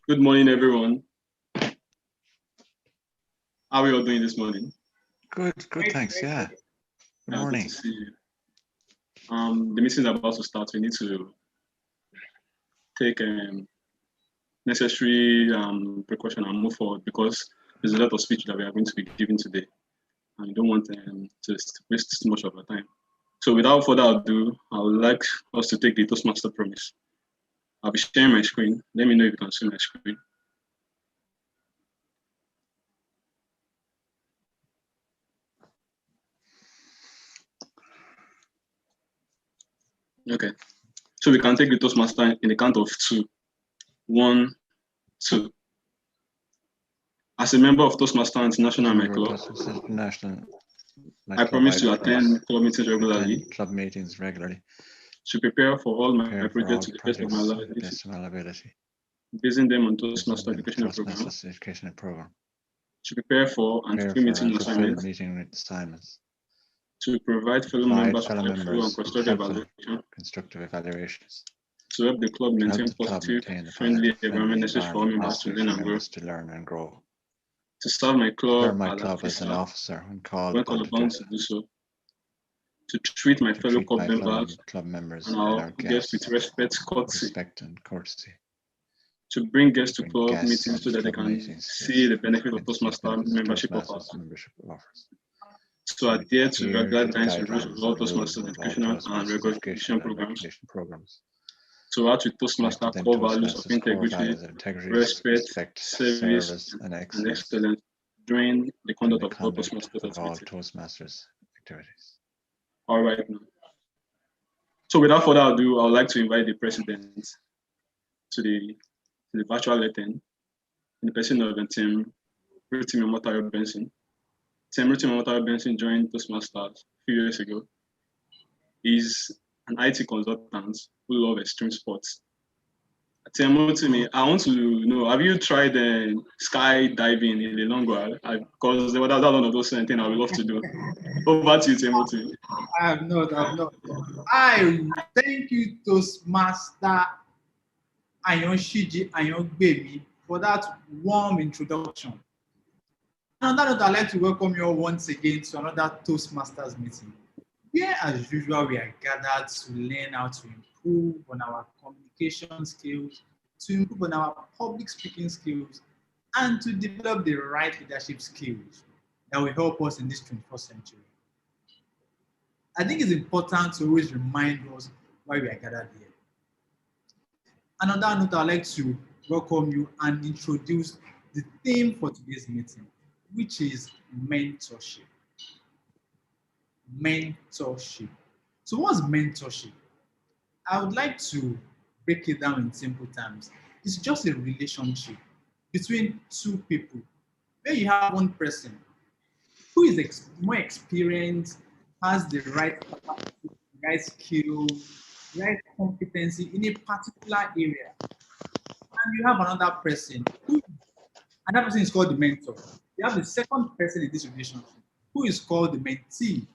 Good morning, everyone. How are we all doing this morning? Good, thanks. Yeah. Good morning. Good to see you. The meeting is about to start. We need to take necessary precaution and move forward because there's a lot of speech that we are going to be giving today, and we don't want to waste too much of our time. So, without further ado, I would like us to take the Toastmaster promise. I'll be sharing my screen. Let me know if you can see my screen. Okay. So we can take the Toastmaster in the count of 2. 1, 2. As a member of Toastmaster International and my club, I promise to attend club meetings regularly. To prepare for all my projects to the best of my ability. Basing them on Toastmaster educational program. To prepare for and fulfill meeting assignments. To provide fellow members with helpful and constructive evaluations. To help the club maintain positive, friendly environment necessary for all members to learn and grow. To serve my club as an officer when called upon to do so. To treat my fellow club members and our guests with respect, courtesy. To bring guests to club meetings so that they can see the benefit of Toastmaster membership offers. To adhere to the guidelines and rules of all Toastmasters educational and regulation programs. To act with Toastmaster core values of integrity, respect, service, and excellence during the conduct of all Toastmasters activities. All right. So without further ado, I would like to invite the president to the virtual letting in the person of Tim Rotimi Omotaro Benson. Tim Rotimi Omotaro Benson joined Toastmasters a few years ago. He's an IT consultant who loves extreme sports. Tim Rotimi, I want to know, have you tried skydiving in the long run? Because that's one of those things I would love to do. Over to you, Tim Rotimi. I have not. I thank you, Toastmaster Ayonshiji Ayongbemi, for that warm introduction. And on that note, I'd like to welcome you all once again to another Toastmasters meeting, where, as usual, we are gathered to learn how to improve on our communication skills, to improve on our public speaking skills, and to develop the right leadership skills that will help us in this 21st century. I think it's important to always remind us why we are gathered here. And on that note, I'd like to welcome you and introduce the theme for today's meeting, which is mentorship. Mentorship. So what's mentorship? I would like to break it down in simple terms. It's just a relationship between two people where you have one person who is more experienced, has the right capacity, right skill, right competency in a particular area. And you have another person and that person is called the mentor. You have the second person in this relationship who is called the mentee.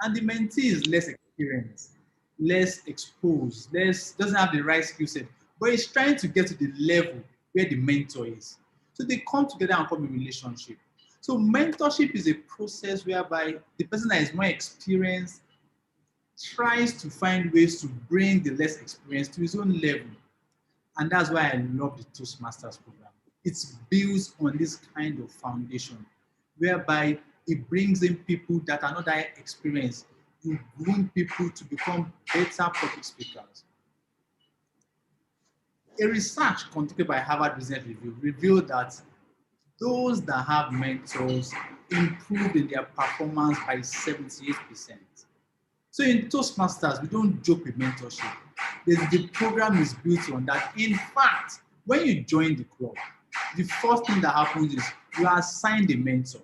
And the mentee is less experienced, less exposed, doesn't have the right skill set, but is trying to get to the level where the mentor is. So they come together and form a relationship. So mentorship is a process whereby the person that is more experienced tries to find ways to bring the less experienced to his own level. And that's why I love the Toastmasters program. It's built on this kind of foundation whereby it brings in people that are not that experienced. You groom people to become better public speakers. A research conducted by Harvard Business Review revealed that those that have mentors improved in their performance by 78%. So in Toastmasters, we don't joke with mentorship. The program is built on that. In fact, when you join the club, the first thing that happens is you are assigned a mentor.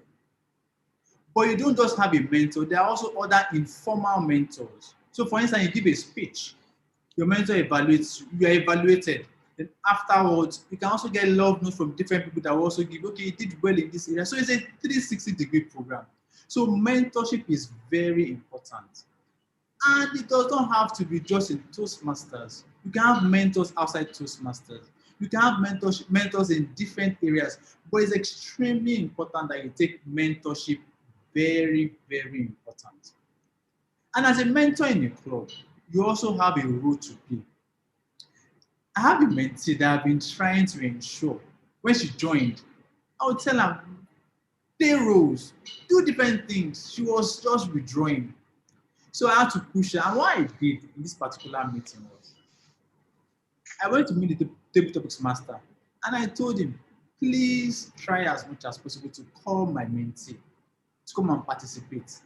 But you don't just have a mentor, there are also other informal mentors. So for instance, you give a speech, your mentor evaluates you, you are evaluated. Then afterwards, you can also get love notes from different people that will also give, okay, you did well in this area. So it's a 360-degree program. So mentorship is very important. And it does not have to be just in Toastmasters. You can have mentors outside Toastmasters. You can have mentors in different areas, but it's extremely important that you take mentorship very, very important. And as a mentor in a club, you also have a role to play. I have a mentee that I've been trying to ensure when she joined, I would tell her, play roles, do different things. She was just withdrawing. So I had to push her. And what I did in this particular meeting was, I went to meet the table topics master and I told him, please try as much as possible to call my mentee to come and participate.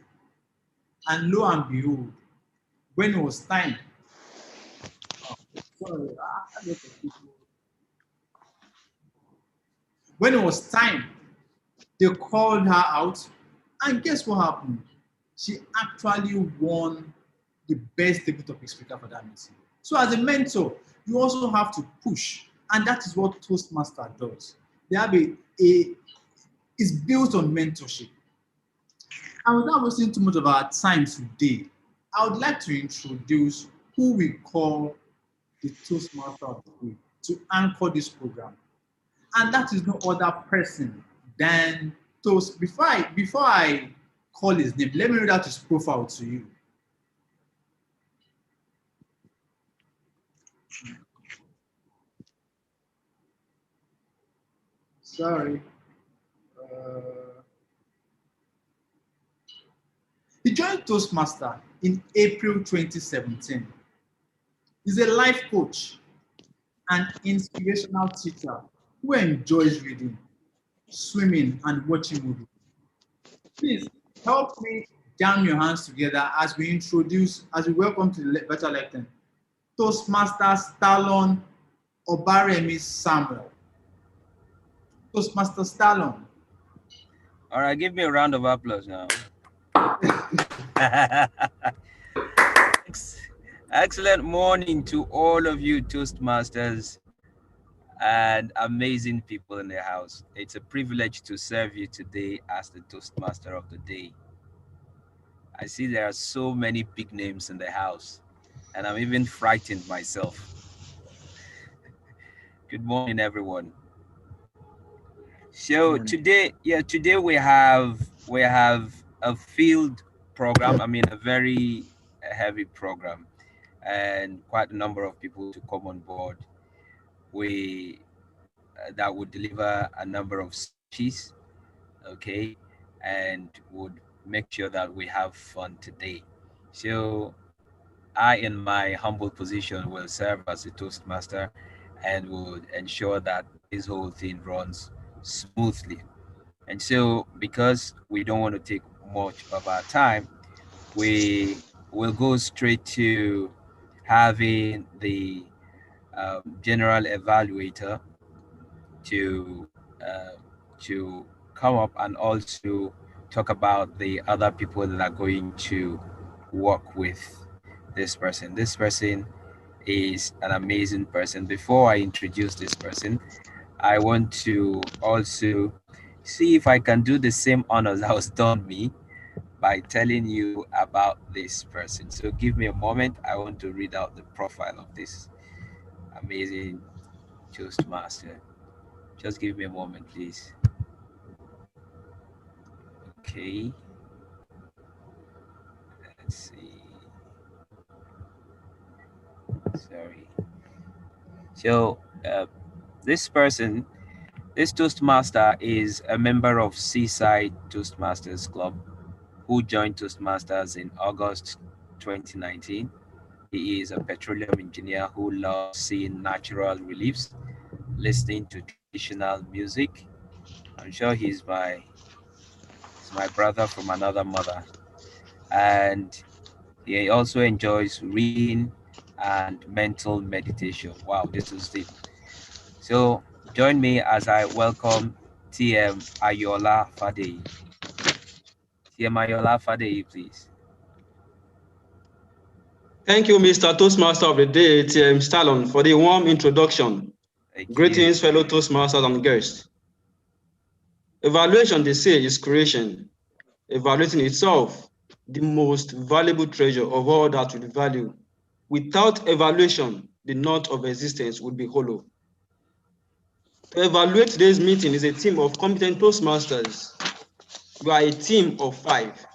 And lo and behold, when it was time, when it was time, they called her out, and guess what happened? She actually won the best table topic speaker for that meeting. So as a mentor, you also have to push, and that is what Toastmaster does. They have it's built on mentorship. And without wasting too much of our time today, I would like to introduce who we call the Toastmaster of the Day to anchor this program. And that is no other person than Toast. Before I call his name, let me read out his profile to you. Sorry. He joined Toastmaster in April 2017. He's a life coach and inspirational teacher who enjoys reading, swimming, and watching movies. Please help me jam your hands together as we welcome to the Better Life 10, Toastmaster Stallon Obaremi Samuel. Toastmaster Stallon. All right, give me a round of applause now. Excellent morning to all of you Toastmasters and amazing people in the house. It's a privilege to serve you today as the Toastmaster of the day. I see there are so many big names in the house, and I'm even frightened myself. Good morning, everyone. So today we have a field program. I mean, a very heavy program, and quite a number of people to come on board. That would deliver a number of speeches, okay, and would make sure that we have fun today. So I, in my humble position, will serve as a Toastmaster and would ensure that this whole thing runs smoothly. And so, because we don't want to take much of our time, we will go straight to having the general evaluator to come up and also talk about the other people that are going to work with this person. This person is an amazing person. Before I introduce this person, I want to also see if I can do the same honors that was done me by telling you about this person. So give me a moment. I want to read out the profile of this amazing Toastmaster. Just give me a moment, please. Okay. Let's see. Sorry. So this Toastmaster is a member of Seaside Toastmasters Club who joined Toastmasters in August 2019. He is a petroleum engineer who loves seeing natural reliefs, listening to traditional music. I'm sure he's my brother from another mother. And he also enjoys reading and mental meditation. Wow, this is deep. So join me as I welcome TM Ayola Fadeyi. TM Ayola Fadeyi, please. Thank you, Mr. Toastmaster of the Day, TM Stallon, for the warm introduction. Greetings, fellow Toastmasters and guests. Evaluation, they say, is creation. Evaluating itself, the most valuable treasure of all that we value. Without evaluation, the knot of existence would be hollow. To evaluate today's meeting is a team of competent Toastmasters. We are a team of 5.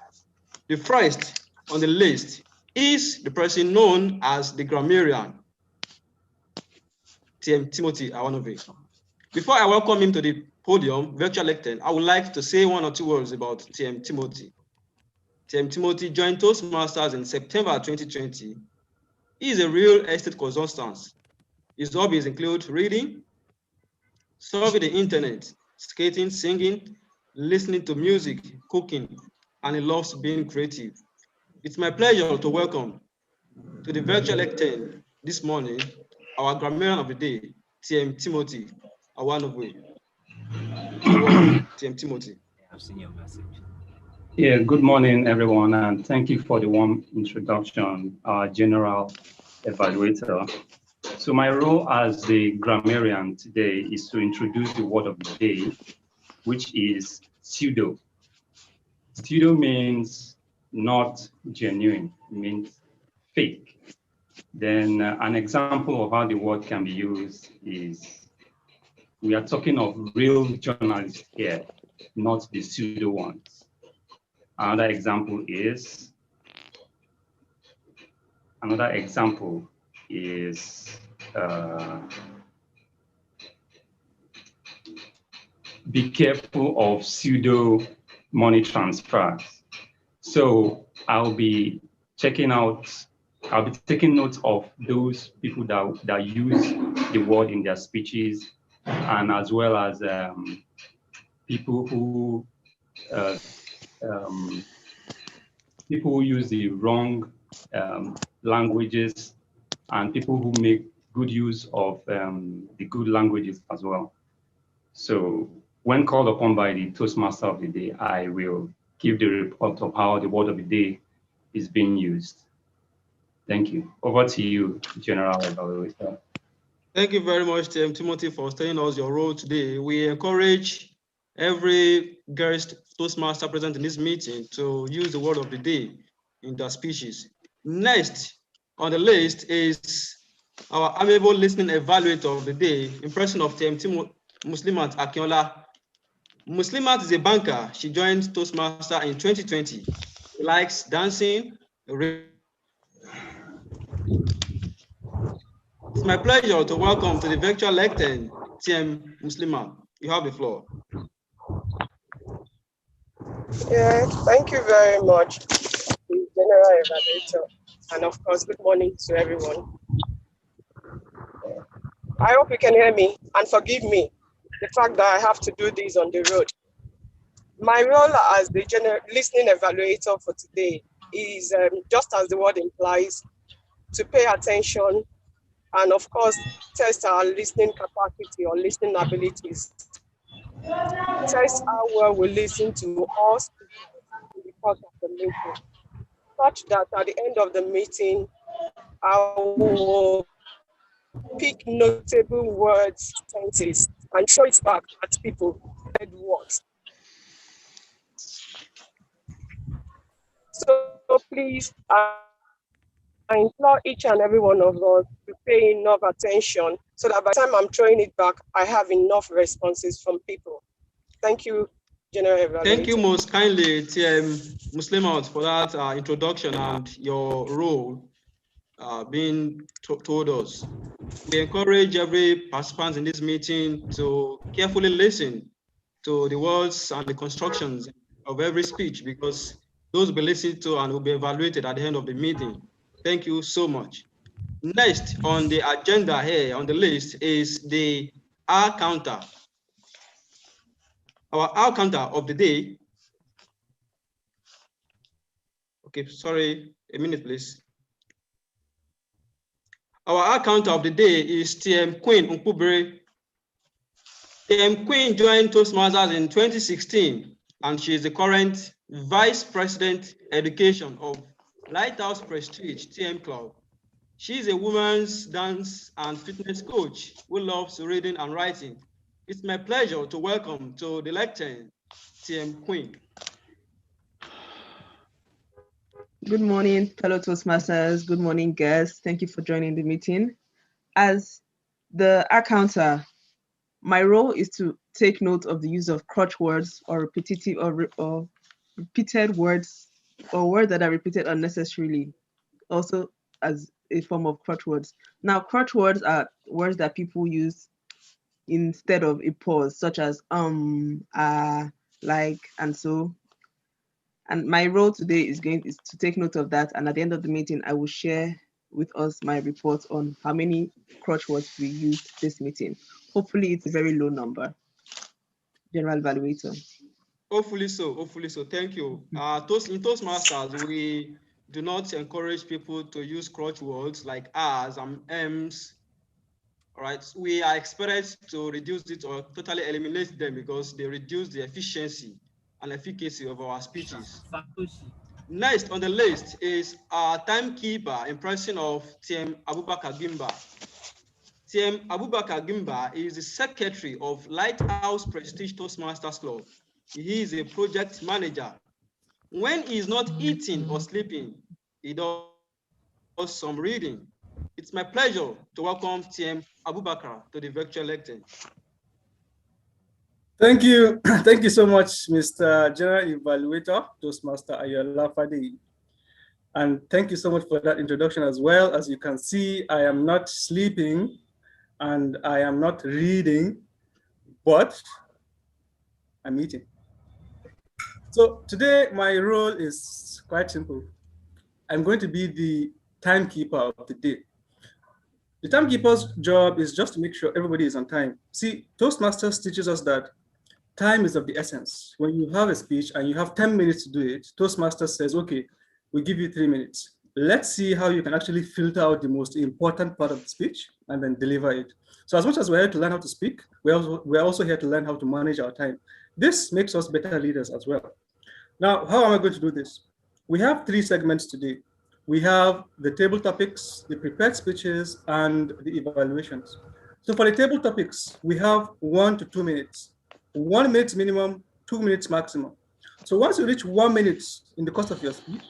The first on the list is the person known as the grammarian, TM Timothy Awanovi. Before I welcome him to the podium, virtual lectern, I would like to say 1 or 2 words about TM Timothy. TM Timothy joined Toastmasters in September 2020. He is a real estate consultant. His hobbies include reading, surfing the internet, skating, singing, listening to music, cooking, and he loves being creative. It's my pleasure to welcome to the virtual lectern this morning our grammarian of the day, TM Timothy Awanovi. TM Timothy. I've seen your message. Yeah, good morning, everyone, and thank you for the warm introduction, General Evaluator. So my role as the grammarian today is to introduce the word of the day, which is pseudo. Pseudo means not genuine, it means fake. Then an example of how the word can be used is, we are talking of real journalists here, not the pseudo ones. Another example is be careful of pseudo money transfers. So I'll be taking notes of those people that use the word in their speeches, and as well as people who use the wrong languages, and people who make good use of the good languages as well. So when called upon by the Toastmaster of the day, I will give the report of how the word of the day is being used. Thank you. Over to you, General Evaluator. Thank you very much, TM Timothy, for telling us your role today. We encourage every guest Toastmaster present in this meeting to use the word of the day in their speeches. Next on the list is our amiable listening evaluator of the day, in person of TM Muslimat Akinola. Muslimat is a banker. She joined Toastmaster in 2020. She likes dancing. It's my pleasure to welcome to the virtual lectern, TM Muslimat. You have the floor. Yeah, thank you very much, the General Evaluator, and of course, good morning to everyone. I hope you can hear me and forgive me the fact that I have to do this on the road. My role as the general listening evaluator for today is, just as the word implies, to pay attention and of course test our listening capacity or listening abilities. Test how well we listen to us in the course of the meeting, such that at the end of the meeting, I will pick notable words, sentences, and show it back at people who said what. So please, I implore each and every one of us to pay enough attention so that by the time I'm throwing it back, I have enough responses from people. Thank you, General Evaluator. Thank you most kindly, TM Muslimat, for that introduction and your role being told us. We encourage every participant in this meeting to carefully listen to the words and the constructions of every speech, because those will be listened to and will be evaluated at the end of the meeting. Thank you so much. Next on the agenda here on the list is the R counter. Our R counter of the day. Okay, sorry, a minute, please. Our R counter of the day is TM Queen Nkubere. TM Queen joined Toastmasters in 2016, and she is the current Vice President Education of Lighthouse Prestige TM Club. She is a women's dance and fitness coach who loves reading and writing. It's my pleasure to welcome to the lectern, TM Queen. Good morning, fellow Toastmasters. Good morning, guests. Thank you for joining the meeting. As the accountant, My role is to take note of the use of crutch words or repetitive or repeated words or words that are repeated unnecessarily, also as a form of crutch words. Now, crutch words are words that people use instead of a pause, such as like, and so. And my role today is to take note of that. And at the end of the meeting, I will share with us my report on how many crutch words we used this meeting. Hopefully, it's a very low number. General evaluator. Hopefully so. Hopefully so. Thank you. In Toastmasters, we do not encourage people to use crutch words like R's and M's. All right. We are experienced to reduce it or totally eliminate them because they reduce the efficiency and efficacy of our speeches. Next on the list is our timekeeper impression of TM Abubakar Gimba. TM Abubakar Gimba is the secretary of Lighthouse Prestige Toastmasters Club. He is a project manager. When he is not eating or sleeping, he does some reading. It's my pleasure to welcome TM Abubakar to the virtual lecture. Thank you. Thank you so much, Mr. General Evaluator, Toastmaster Ayola Fadi. And thank you so much for that introduction as well. As you can see, I am not sleeping and I am not reading, but I'm eating. So today, my role is quite simple. I'm going to be the timekeeper of the day. The timekeeper's job is just to make sure everybody is on time. See, Toastmasters teaches us that time is of the essence. When you have a speech and you have 10 minutes to do it, Toastmasters says, okay, we give you 3 minutes. Let's see how you can actually filter out the most important part of the speech and then deliver it. So as much as we're here to learn how to speak, we're also here to learn how to manage our time. This makes us better leaders as well. Now, how am I going to do this? We have 3 segments today. We have the table topics, the prepared speeches, and the evaluations. So for the table topics, we have 1 to 2 minutes. 1 minute minimum, 2 minutes maximum. So once you reach 1 minute in the course of your speech,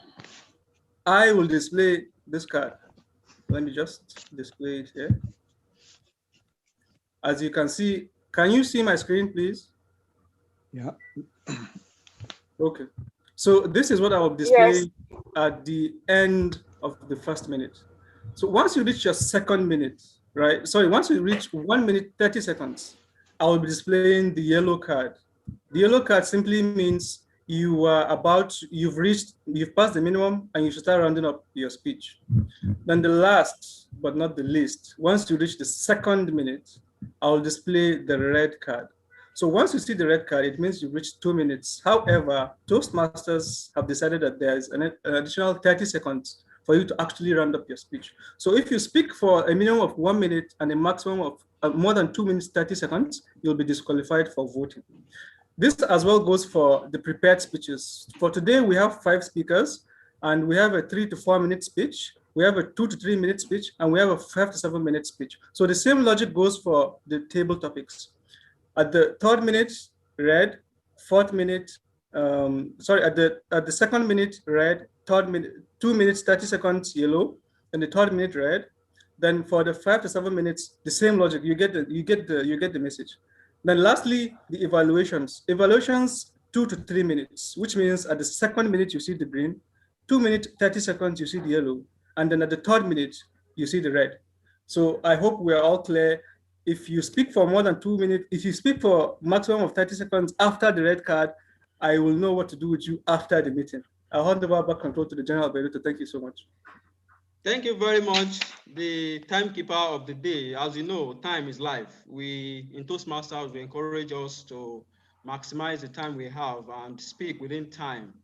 I will display this card. Let me just display it here. As you can see, can you see my screen, please? Yeah. Okay. So this is what I will display at the end of the first minute. So once you reach your second minute, right? Sorry, once you reach 1 minute, 30 seconds, I will be displaying the yellow card. The yellow card simply means you've passed the minimum and you should start rounding up your speech. Then the last, but not the least, once you reach the second minute, I will display the red card. So once you see the red card, it means you've reached 2 minutes. However, Toastmasters have decided that there is an additional 30 seconds for you to actually round up your speech. So if you speak for a minimum of 1 minute and a maximum of more than 2 minutes, 30 seconds, you'll be disqualified for voting. This as well goes for the prepared speeches. For today, we have 5 speakers, and we have a 3 to 4 minute speech. We have a 2 to 3 minute speech, and we have a 5 to 7 minute speech. So the same logic goes for the table topics. At the 3rd minute, red. 4th minute, at the 2nd minute, red. 3rd minute, 2 minutes, 30 seconds, yellow. And the 3rd minute, red. Then for the 5 to 7 minutes, the same logic. You get the message. Then lastly, the evaluations. Evaluations 2 to 3 minutes, which means at the 2nd minute you see the green, 2 minutes, 30 seconds you see the yellow, and then at the 3rd minute you see the red. So I hope we are all clear. If you speak for more than 2 minutes, if you speak for maximum of 30 seconds after the red card, I will know what to do with you after the meeting. I'll hand over back control to the General Evaluator. Thank you so much. Thank you very much, the timekeeper of the day. As you know, time is life. We, in Toastmasters, we encourage us to maximize the time we have and speak within time.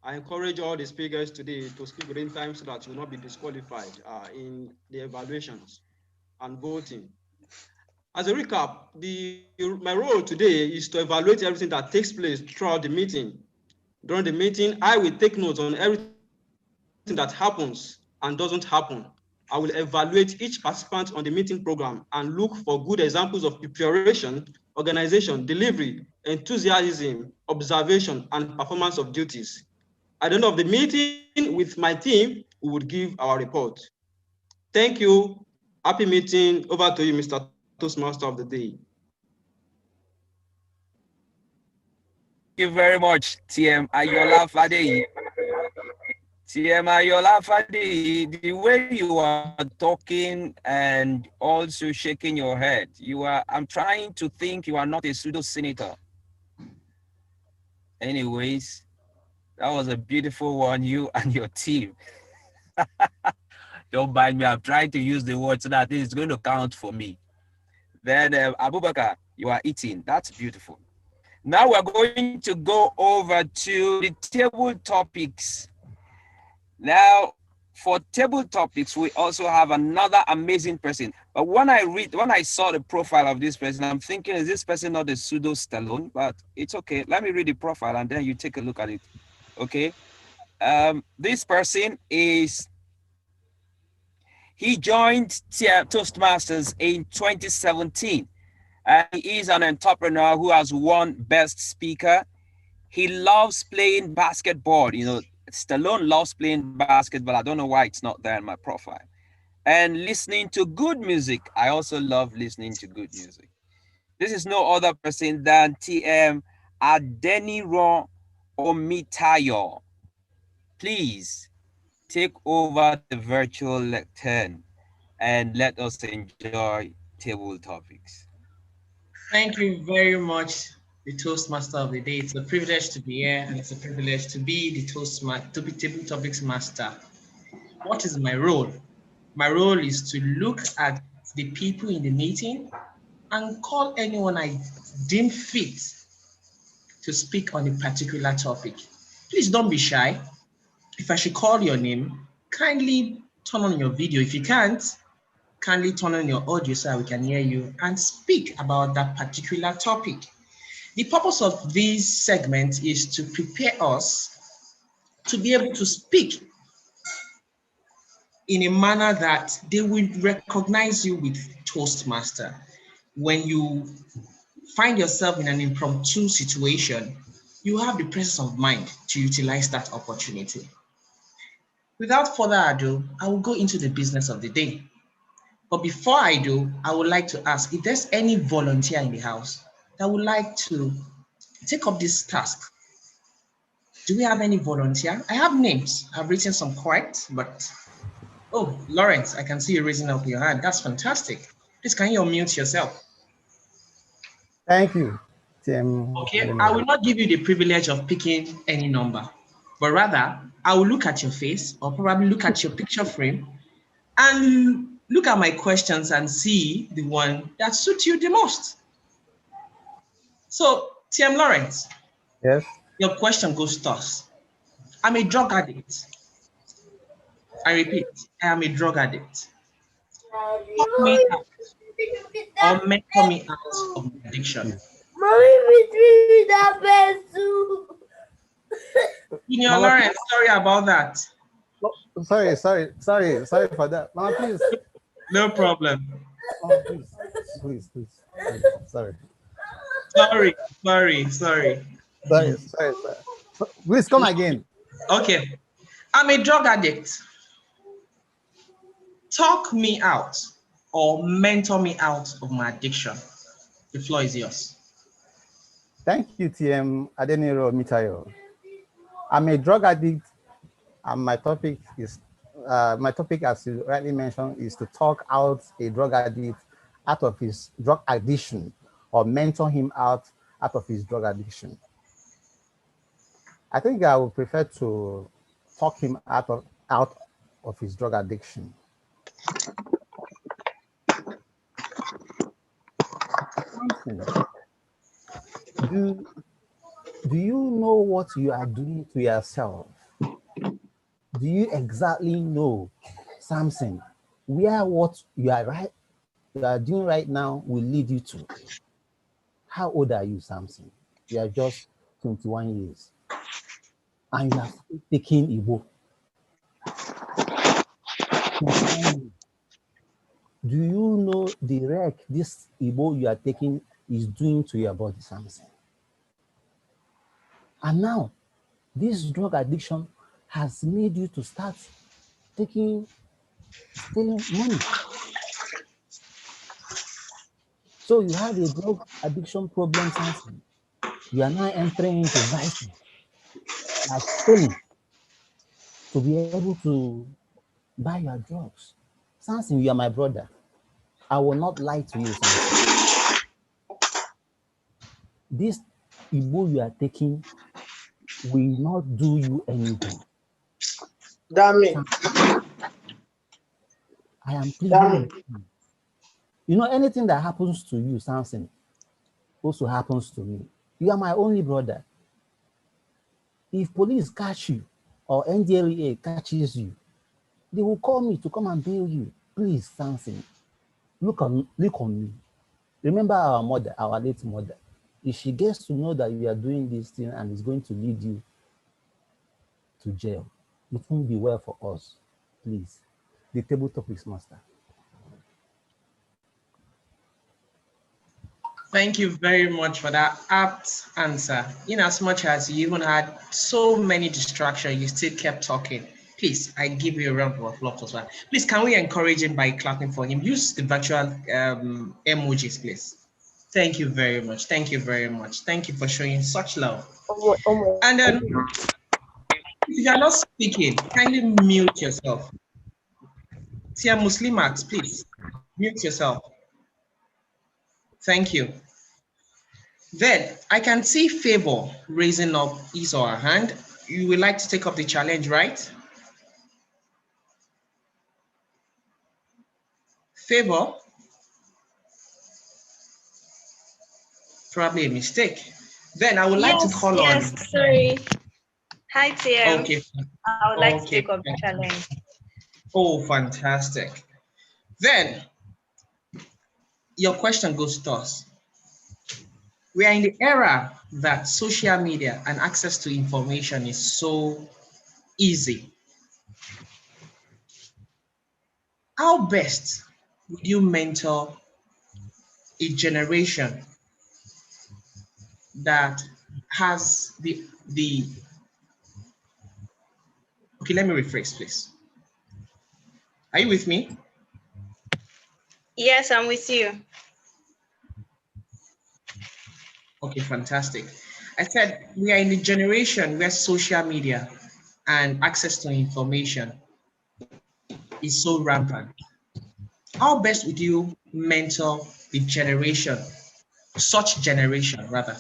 I encourage all the speakers today to speak within time so that you will not be disqualified in the evaluations and voting. As a recap, my role today is to evaluate everything that takes place throughout the meeting. During the meeting, I will take notes on everything that happens and doesn't happen. I will evaluate each participant on the meeting program and look for good examples of preparation, organization, delivery, enthusiasm, observation, and performance of duties. At the end of the meeting with my team, we would give our report. Thank you. Happy meeting. Over to you, Mr. Toastmaster of the day. you very much, TM Ayola Fadeyi. TM Ayola Fadeyi, the way you are talking and also shaking your head, I'm trying to think you are not a pseudo senator. Anyways, that was a beautiful one, you and your team. Don't mind me, I'm trying to use the word so that it's going to count for me. Then Abubakar, you are eating. That's beautiful. Now we're going to go over to the table topics. Now, for table topics, we also have another amazing person. But when I saw the profile of this person, I'm thinking, is this person not a pseudo Stallone? But it's okay. Let me read the profile and then you take a look at it. Okay. This person he joined Toastmasters in 2017. He is an entrepreneur who has won Best Speaker. He loves playing basketball. You know, Stallone loves playing basketball. I don't know why it's not there in my profile. And listening to good music. I also love listening to good music. This is no other person than TM Adeniro Omitayo. Please take over the virtual lectern and let us enjoy table topics. Thank you very much, the Toastmaster of the day. It's a privilege to be here, and it's a privilege to be the table topics master. What is my role? My role is to look at the people in the meeting and call anyone I deem fit to speak on a particular topic. Please don't be shy. If I should call your name, kindly turn on your video. If you can't, kindly turn on your audio so we can hear you and speak about that particular topic. The purpose of this segment is to prepare us to be able to speak in a manner that they will recognize you with Toastmaster. When you find yourself in an impromptu situation, you have the presence of mind to utilize that opportunity. Without further ado, I will go into the business of the day. But before I do, I would like to ask if there's any volunteer in the house that would like to take up this task. Do we have any volunteer? I have names. I've written some correct, but oh, Lawrence, I can see you raising up your hand. That's fantastic. Please, can you unmute yourself? Thank you, Tim. Okay, I will not give you the privilege of picking any number, but rather I will look at your face or probably look at your picture frame and look at my questions and see the one that suits you the most. So, TM Lawrence. Yes. Your question goes thus. I'm a drug addict. I repeat, I am a drug addict. Talk me out or mentor me out of my addiction. Junior Lawrence, sorry about that. Oh, sorry for that. Mama, please. No problem. Oh, please. Sorry. Sorry. Please come again. Okay. I'm a drug addict. Talk me out or mentor me out of my addiction. The floor is yours. Thank you, TM Adeniro Mitayo. I'm a drug addict, and my topic, as you rightly mentioned, is to talk out a drug addict out of his drug addiction or mentor him out of his drug addiction. I think I would prefer to talk him out of his drug addiction. Do you know what you are doing to yourself? Do you exactly know, Samson, where what you are doing right now will lead you to? How old are you, Samson? You are just 21 years. And you are taking Igbo. Do you know the wreck this Igbo you are taking is doing to your body, Samson? And now, this drug addiction has made you to start stealing money. So you have a drug addiction problem, Samson. You are now entering into vices like stealing to be able to buy your drugs. Samson, you are my brother. I will not lie to you, Samson. This Igbo you are taking will not do you anything. Damn it. I am pleading with you. You know, anything that happens to you, Samson, also happens to me. You are my only brother. If police catch you or NDLEA catches you, they will call me to come and bail you. Please, Samson, look on me. Remember our mother, our late mother. If she gets to know that you are doing this thing and is going to lead you to jail, it won't be well for us. Please, the table topics master. Thank you very much for that apt answer. In as much as you even had so many distractions, you still kept talking. Please, I give you a round of applause as well. Please, can we encourage him by clapping for him? Use the virtual emojis, please. Thank you very much. Thank you very much. Thank you for showing such love. And then, if you are not speaking, kindly mute yourself. Tia Muslimat, please, mute yourself. Thank you. Then I can see Favor raising up his or her hand. You would like to take up the challenge, right? Favor? Probably a mistake. Then I would like to call on. Yes, sorry. Hi, TM. Okay. I would like to take up the challenge. Oh, fantastic. Then your question goes to us. We are in the era that social media and access to information is so easy. How best would you mentor a generation that has the okay, let me rephrase, please. Are you with me? Yes, I'm with you. Okay, fantastic. I said we are in a generation where social media and access to information is so rampant. How best would you mentor the generation, such generation rather?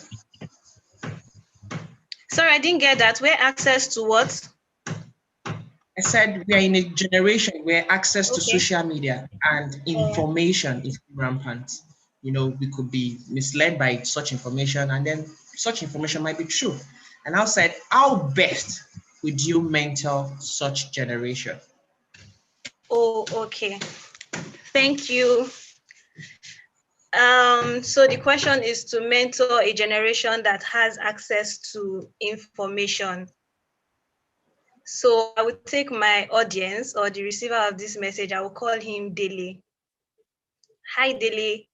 Sorry, I didn't get that. Where access to what? I said we are in a generation where access to social media and information is rampant. You know, we could be misled by such information and then such information might be true. And I said, how best would you mentor such generation? Oh, okay. Thank you. So the question is to mentor a generation that has access to information. So I would take my audience or the receiver of this message, I will call him Dele. Hi, Dele.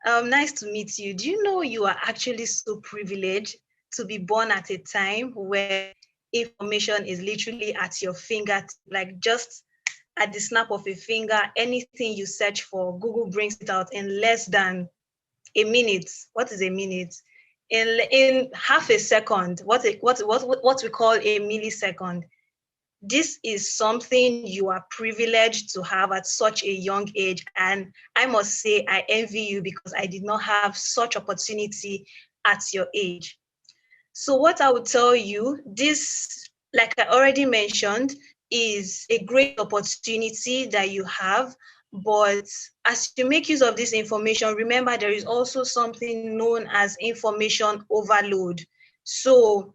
Nice to meet you. Do you know you are actually so privileged to be born at a time where information is literally at your fingertips, like just at the snap of a finger, anything you search for, Google brings it out in less than a minute. What is a minute? In half a second, what we call a millisecond. This is something you are privileged to have at such a young age. And I must say, I envy you because I did not have such opportunity at your age. So what I would tell you, this, like I already mentioned, is a great opportunity that you have. But as you make use of this information, remember there is also something known as information overload. So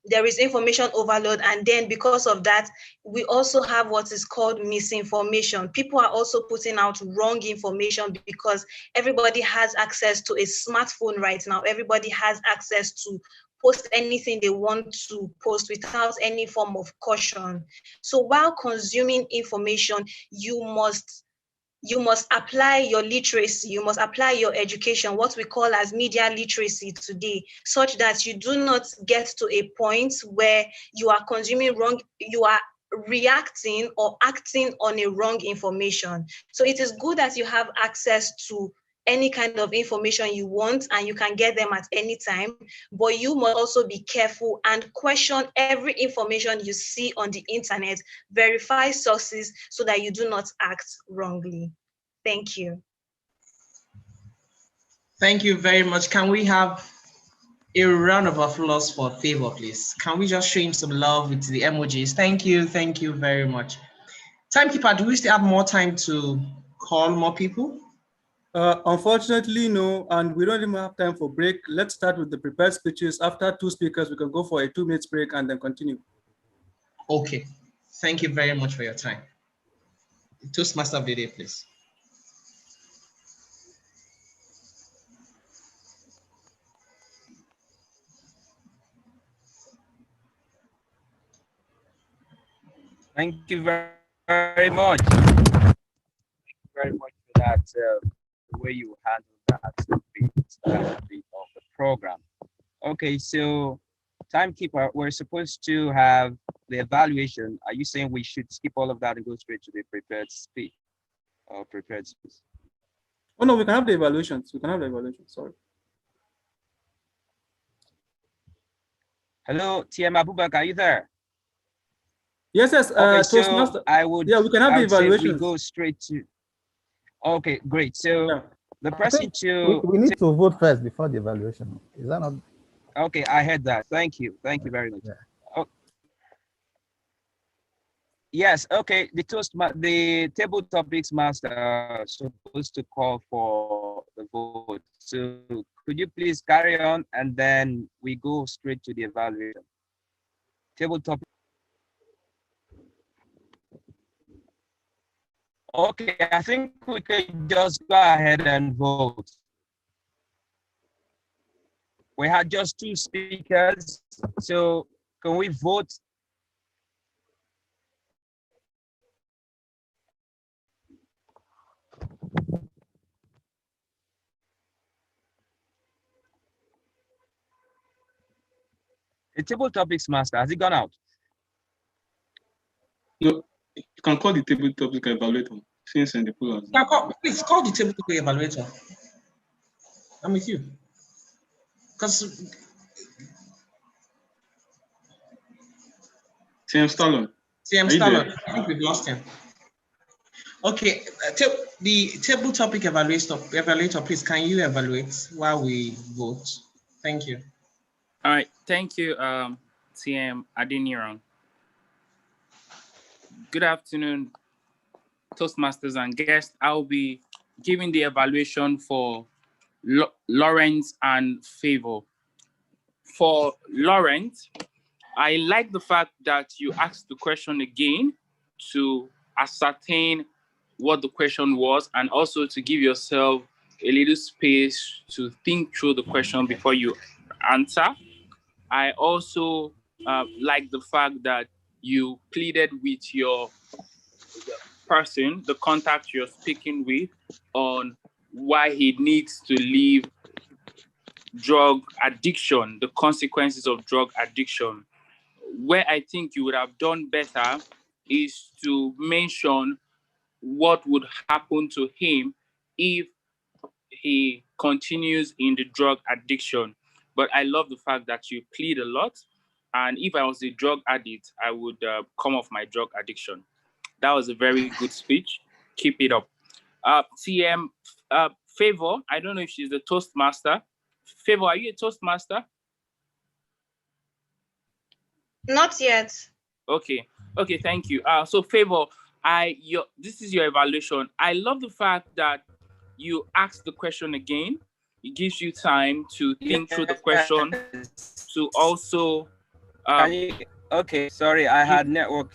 there is information overload, and then because of that, we also have what is called misinformation. People are also putting out wrong information because everybody has access to a smartphone right now. Everybody has access to post anything they want to post without any form of caution. So while consuming information, you must apply your literacy, you must apply your education, what we call as media literacy today, such that you do not get to a point where you are consuming wrong, you are reacting or acting on a wrong information. So it is good that you have access to any kind of information you want, and you can get them at any time. But you must also be careful and question every information you see on the internet. Verify sources so that you do not act wrongly. Thank you. Thank you very much. Can we have a round of applause for Favor, please? Can we just show him some love with the emojis? Thank you very much. Timekeeper, do we still have more time to call more people? Unfortunately, no, and we don't even have time for break. Let's start with the prepared speeches. After 2 speakers, we can go for a 2-minute break and then continue. Okay, thank you very much for your time. Toastmaster of the day, please. Thank you very much. Thank you very much for that, the way you handled that bit of the program. Okay, so timekeeper, we're supposed to have the evaluation. Are you saying we should skip all of that and go straight to the prepared speech or prepared speech? Oh no, we can have the evaluations. We can have the evaluations. Sorry. Hello, TM Abubakar, are you there? Yes. Okay, so I would. Yeah, we can have the evaluations. We go straight to. Okay, great. So yeah. the person we need to vote first before the evaluation. Is that not? Okay, I heard that. Thank you very much. Yeah. Oh. Yes. Okay. The table topics master supposed to call for the vote. So could you please carry on, and then we go straight to the evaluation. Table topic. Okay, I think we can just go ahead and vote. We had just 2 speakers, so can we vote? The table topics master, has it gone out? No, you can call the table topic evaluator since in the pool. Please call the table topic evaluator. I'm with you. Because TM Stallon. I think we've lost him. Okay, the table topic evaluator, please, can you evaluate while we vote? Thank you. All right, thank you, TM Adeniran. Good afternoon, Toastmasters and guests. I'll be giving the evaluation for Lawrence and Favor. For Lawrence, I like the fact that you asked the question again to ascertain what the question was, and also to give yourself a little space to think through the question before you answer. I also like the fact that you pleaded with your person, the contact you're speaking with, on why he needs to leave drug addiction, the consequences of drug addiction. Where I think you would have done better is to mention what would happen to him if he continues in the drug addiction. But I love the fact that you plead a lot. And if I was a drug addict, I would come off my drug addiction. That was a very good speech. Keep it up. TM Favor, I don't know if she's the Toastmaster. Favor, are you a Toastmaster? Not yet. Okay, thank you. So Favor, this is your evaluation. I love the fact that you ask the question again. It gives you time to think through the question, to also okay, sorry, I had network.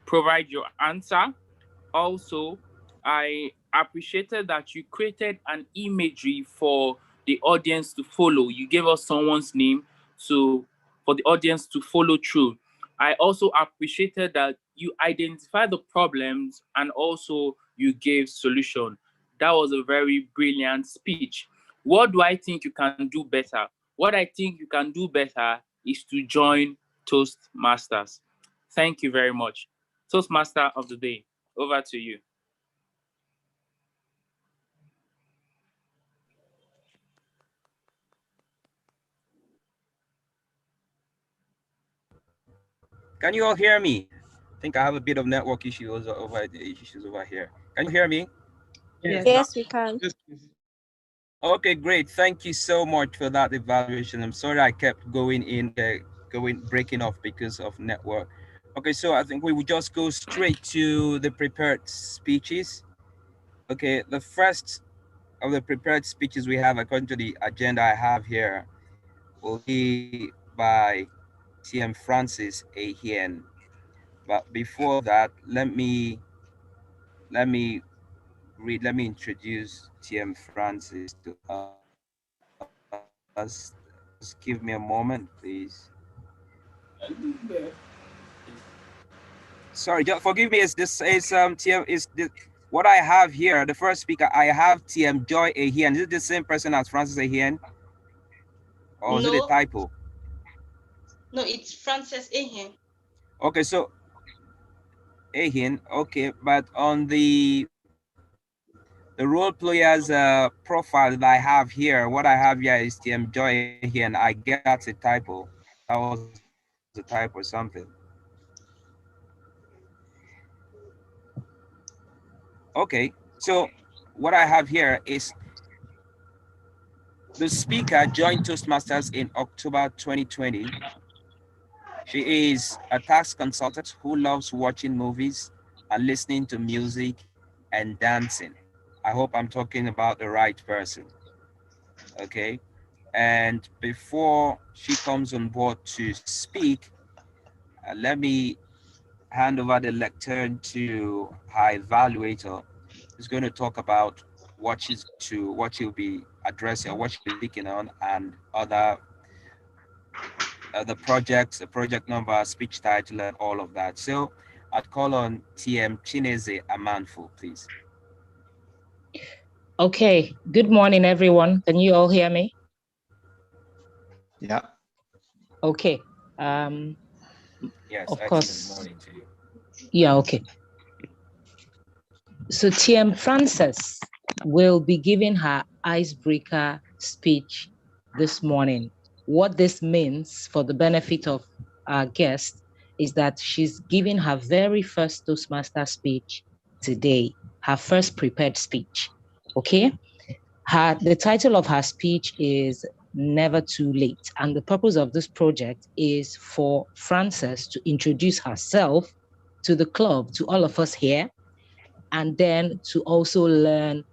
Provide your answer. Also, I appreciated that you created an imagery for the audience to follow. You gave us someone's name for the audience to follow through. I also appreciated that you identified the problems and also you gave solution. That was a very brilliant speech. What do I think you can do better? What I think you can do better is to join Toastmasters. Thank you very much. Toastmaster of the day, over to you. Can you all hear me? I think I have a bit of network issues over here. Can you hear me? Yes, we can. Okay, great. Thank you so much for that evaluation. I'm sorry I kept breaking off because of network. Okay, so I think we will just go straight to the prepared speeches. Okay, the first of the prepared speeches we have according to the agenda I have here will be by TM Francis Ahien. But before that, let me introduce TM Francis to us. Just give me a moment, please. Sorry, just forgive me. TM what I have here. The first speaker I have TM Joy Ahien. Is it the same person as Francis Ahien, or is it a typo? No, it's Francis Ahien. Okay, so Ahien. Okay, but on the role player's profile that I have here, what I have here is TM Joy Ahien. I guess that's a typo. That was a typo or something. Okay, so what I have here is the speaker joined Toastmasters in October 2020. She is a tax consultant who loves watching movies and listening to music and dancing. I hope I'm talking about the right person. Okay, and before she comes on board to speak, let me hand over the lectern to her evaluator, who's going to talk about what she'll be addressing, or what she'll be speaking on, and other the project number, speech title, and all of that. So I'd call on TM Chineze Amanfu, please. Okay, good morning, everyone. Can you all hear me? Yeah. Okay. Yes, of excellent course. morning to you. Yeah, okay. So TM Frances will be giving her icebreaker speech this morning. What this means for the benefit of our guest is that she's giving her very first Toastmaster speech today, her first prepared speech, okay? The title of her speech is Never Too Late. And the purpose of this project is for Frances to introduce herself to the club, to all of us here, and then to also learn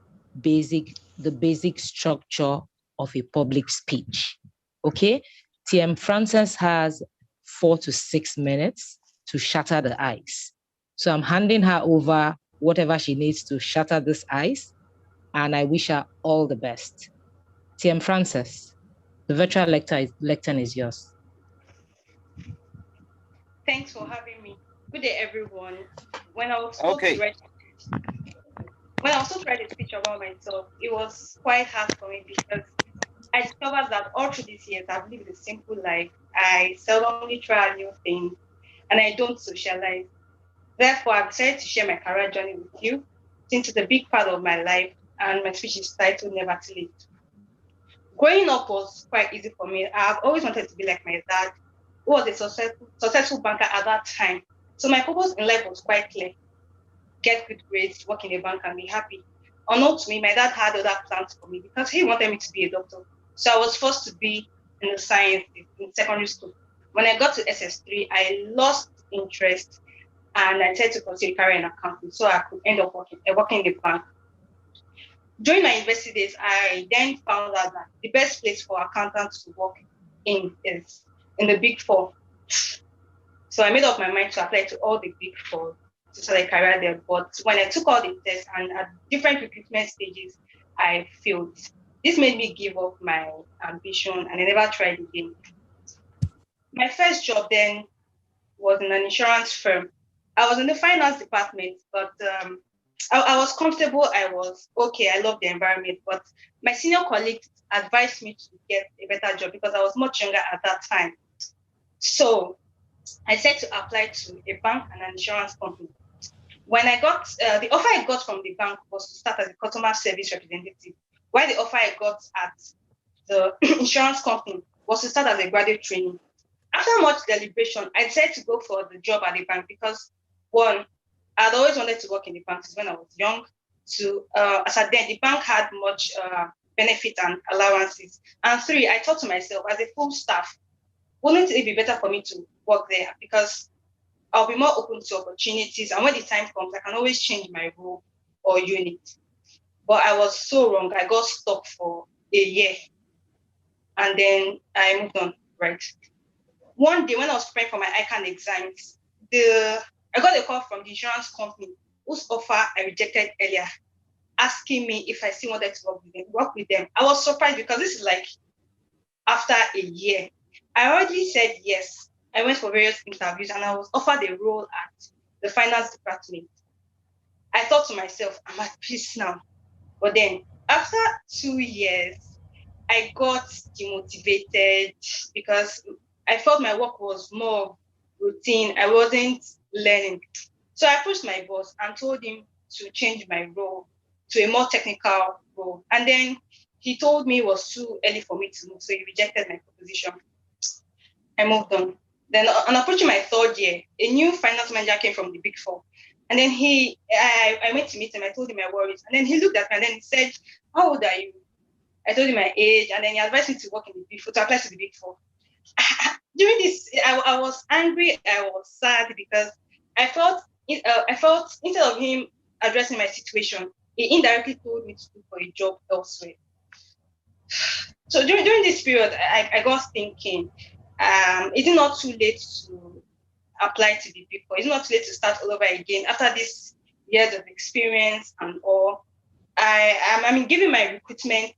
the basic structure of a public speech. Okay, TM Frances has 4 to 6 minutes to shatter the ice. So I'm handing her over whatever she needs to shatter this ice, and I wish her all the best. TM Frances, the virtual lectern is yours. Thanks for having me. Good day, everyone. When I was told to write a speech about myself, it was quite hard for me because I discovered that all through these years, I've lived a simple life. I seldomly try new things, and I don't socialize. Therefore, I've decided to share my career journey with you, since it's a big part of my life, and my speech is titled Never Too Late. Growing up was quite easy for me. I've always wanted to be like my dad, who was a successful banker at that time. So my purpose in life was quite clear. Get good grades, work in a bank, and be happy. Unknown to me, my dad had other plans for me because he wanted me to be a doctor. So I was forced to be in the sciences in secondary school. When I got to SS3, I lost interest and I tried to pursue a career in accounting so I could end up working in the bank. During my university days, I then found out that the best place for accountants to work in is in the Big Four. So I made up my mind to apply to all the Big Four to start a career there. But when I took all the tests and at different recruitment stages, I failed. This made me give up my ambition and I never tried again. My first job then was in an insurance firm. I was in the finance department, but I was comfortable. I was okay. I loved the environment, but my senior colleagues advised me to get a better job because I was much younger at that time. So I said to apply to a bank and an insurance company. When I got the offer I got from the bank was to start as a customer service representative, while the offer I got at the insurance company was to start as a graduate trainee. After much deliberation, I decided to go for the job at the bank because, one, I'd always wanted to work in the bank when I was young. Two, as at then, the bank had much benefit and allowances. And three, I thought to myself, as a full staff, wouldn't it be better for me to work there? Because I'll be more open to opportunities. And when the time comes, I can always change my role or unit. But I was so wrong. I got stuck for a year. And then I moved on, right? One day when I was preparing for my ICANN exams, I got a call from the insurance company whose offer I rejected earlier, asking me if I still wanted to work with them. I was surprised because this is like after a year. I already said yes. I went for various interviews and I was offered a role at the finance department. I thought to myself, I'm at peace now. But then after 2 years, I got demotivated because I felt my work was more routine. I wasn't learning. So I approached my boss and told him to change my role to a more technical role. And then he told me it was too early for me to move, so he rejected my proposition. I moved on. Then on approaching my third year, a new finance manager came from the Big Four. And then I went to meet him, I told him my worries. And then he looked at me and then he said, how old are you? I told him my age, and then he advised me to work in the Big Four, to apply to the Big Four. During this, I was angry, I was sad because I felt instead of him addressing my situation, he indirectly told me to look for a job elsewhere. So during this period, I got thinking, is it not too late to apply to the Big Four? Is it not too late to start all over again after this years of experience and all? I mean, given my recruitment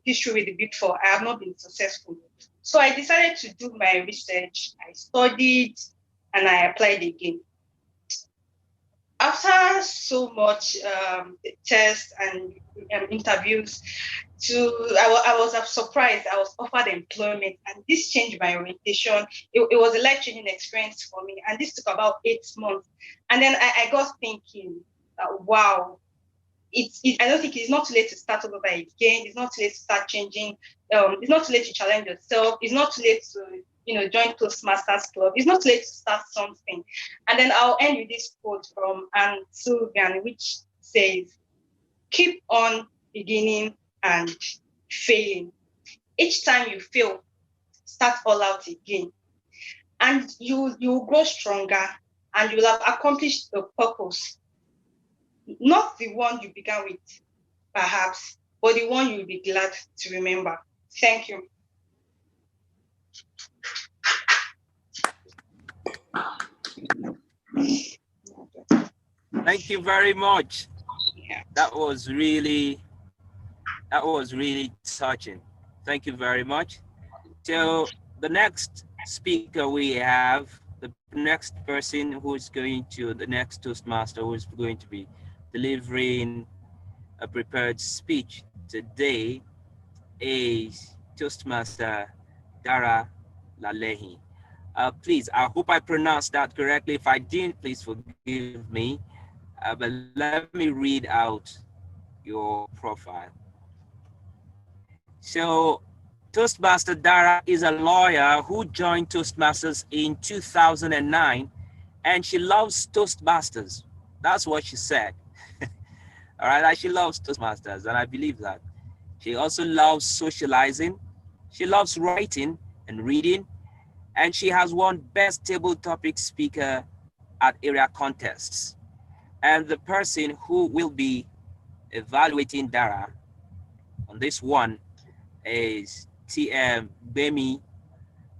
history with the Big Four, I have not been successful. So I decided to do my research. I studied and I applied again. After so much tests and interviews, I was surprised. I was offered employment, and this changed my orientation. It was a life-changing experience for me, and this took about 8 months. And then I got thinking, wow. I don't think it's not too late to start over again. It's not too late to start changing. It's not too late to challenge yourself. It's not too late to join Toastmasters Club. It's not too late to start something. And then I'll end with this quote from Anne Sylvian, which says, keep on beginning and failing. Each time you fail, start all out again. And you will grow stronger and you will have accomplished the purpose. Not the one you began with, perhaps, but the one you'll be glad to remember. Thank you. Thank you very much. Yeah. That was really touching. Thank you very much. So the next speaker we have, the next person who's going to, the next Toastmaster who's going to be delivering a prepared speech today is Toastmaster Dara Lalehi. Please, I hope I pronounced that correctly. If I didn't, please forgive me. But let me read out your profile. So Toastmaster Dara is a lawyer who joined Toastmasters in 2009, and she loves Toastmasters. That's what she said. All right, she loves Toastmasters, and I believe that. She also loves socializing. She loves writing and reading, and she has won Best Table Topic Speaker at area contests. And the person who will be evaluating Dara on this one is TM Bemi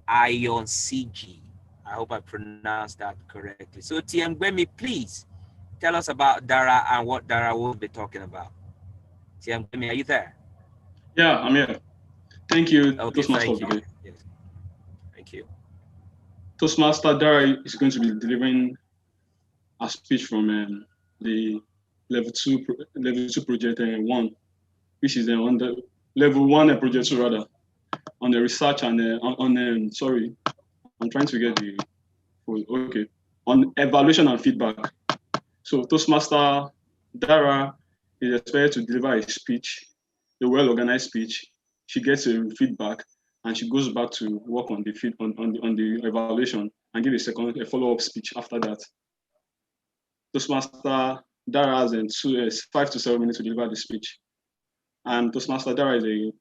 Ion CG. I hope I pronounced that correctly. So TM Bemi, please tell us about Dara and what Dara will be talking about. TM Bemi, are you there? Yeah, I'm here. Thank you, okay, Toastmaster. Thank you. Yes. Thank you. Toastmaster Dara is going to be delivering a speech from the level 2 project 1, which is on the level 1 project 2 rather, on the research and sorry, I'm trying to get the okay, on evaluation and feedback. So Toastmaster Dara is expected to deliver a speech, a well-organized speech. She gets a feedback, and she goes back to work on the the evaluation and give a follow-up speech after that. Toastmaster Dara has 5 to 7 minutes to deliver the speech. And Toastmaster Dara is a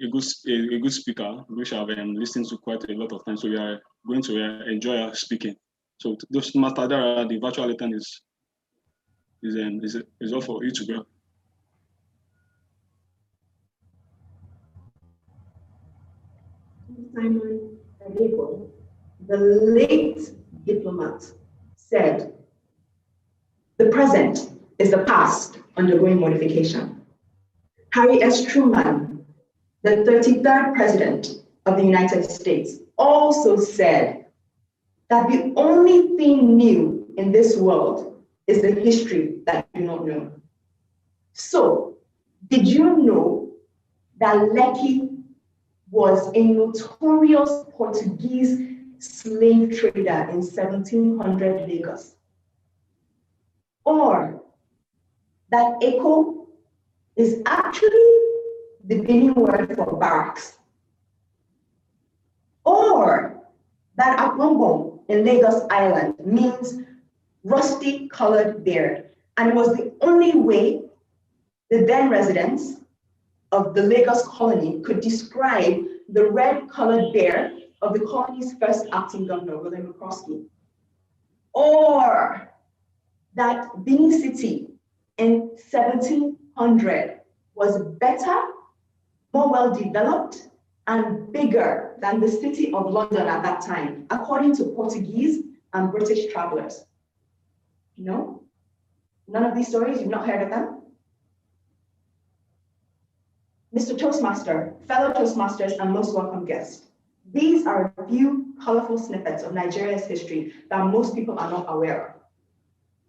good speaker, which I've listened to quite a lot of times. So we are going to enjoy her speaking. So Toastmaster Dara, the virtual attendant is all for you to go. Simon Adebo, the late diplomat, said, "The present is the past undergoing modification." Harry S. Truman, the 33rd President of the United States, also said that the only thing new in this world is the history that you do not know. So, did you know that Lekki was a notorious Portuguese slave trader in 1700 Lagos? Or that Eko is actually the Benin word for barracks? Or that Akbongbong in Lagos Island means rusty colored bear, and it was the only way the then residents of the Lagos colony could describe the red colored bear of the colony's first acting governor, William McCroskey? Or that Benin City in 1700 was better, more well-developed, and bigger than the city of London at that time, according to Portuguese and British travelers? No? None of these stories? You've not heard of them? Mr. Toastmaster, fellow Toastmasters, and most welcome guests, these are a few colorful snippets of Nigeria's history that most people are not aware of.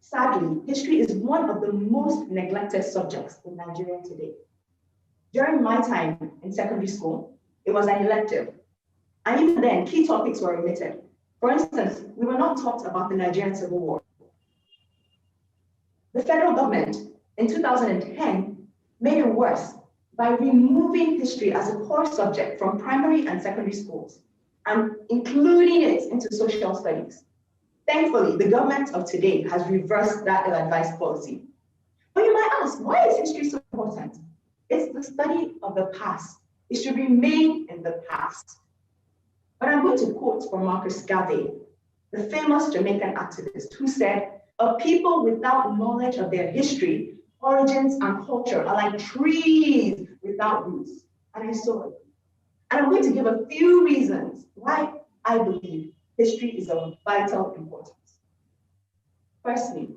Sadly, history is one of the most neglected subjects in Nigeria today. During my time in secondary school, it was an elective. And even then, key topics were omitted. For instance, we were not taught about the Nigerian Civil War. The federal government in 2010 made it worse by removing history as a core subject from primary and secondary schools and including it into social studies. Thankfully, the government of today has reversed that ill-advised policy. But you might ask, why is history so important? It's the study of the past. It should remain in the past. But I'm going to quote from Marcus Garvey, the famous Jamaican activist, who said, "A people without knowledge of their history, origins, and culture are like trees without roots." And I saw it. And I'm going to give a few reasons why I believe history is of vital importance. Firstly,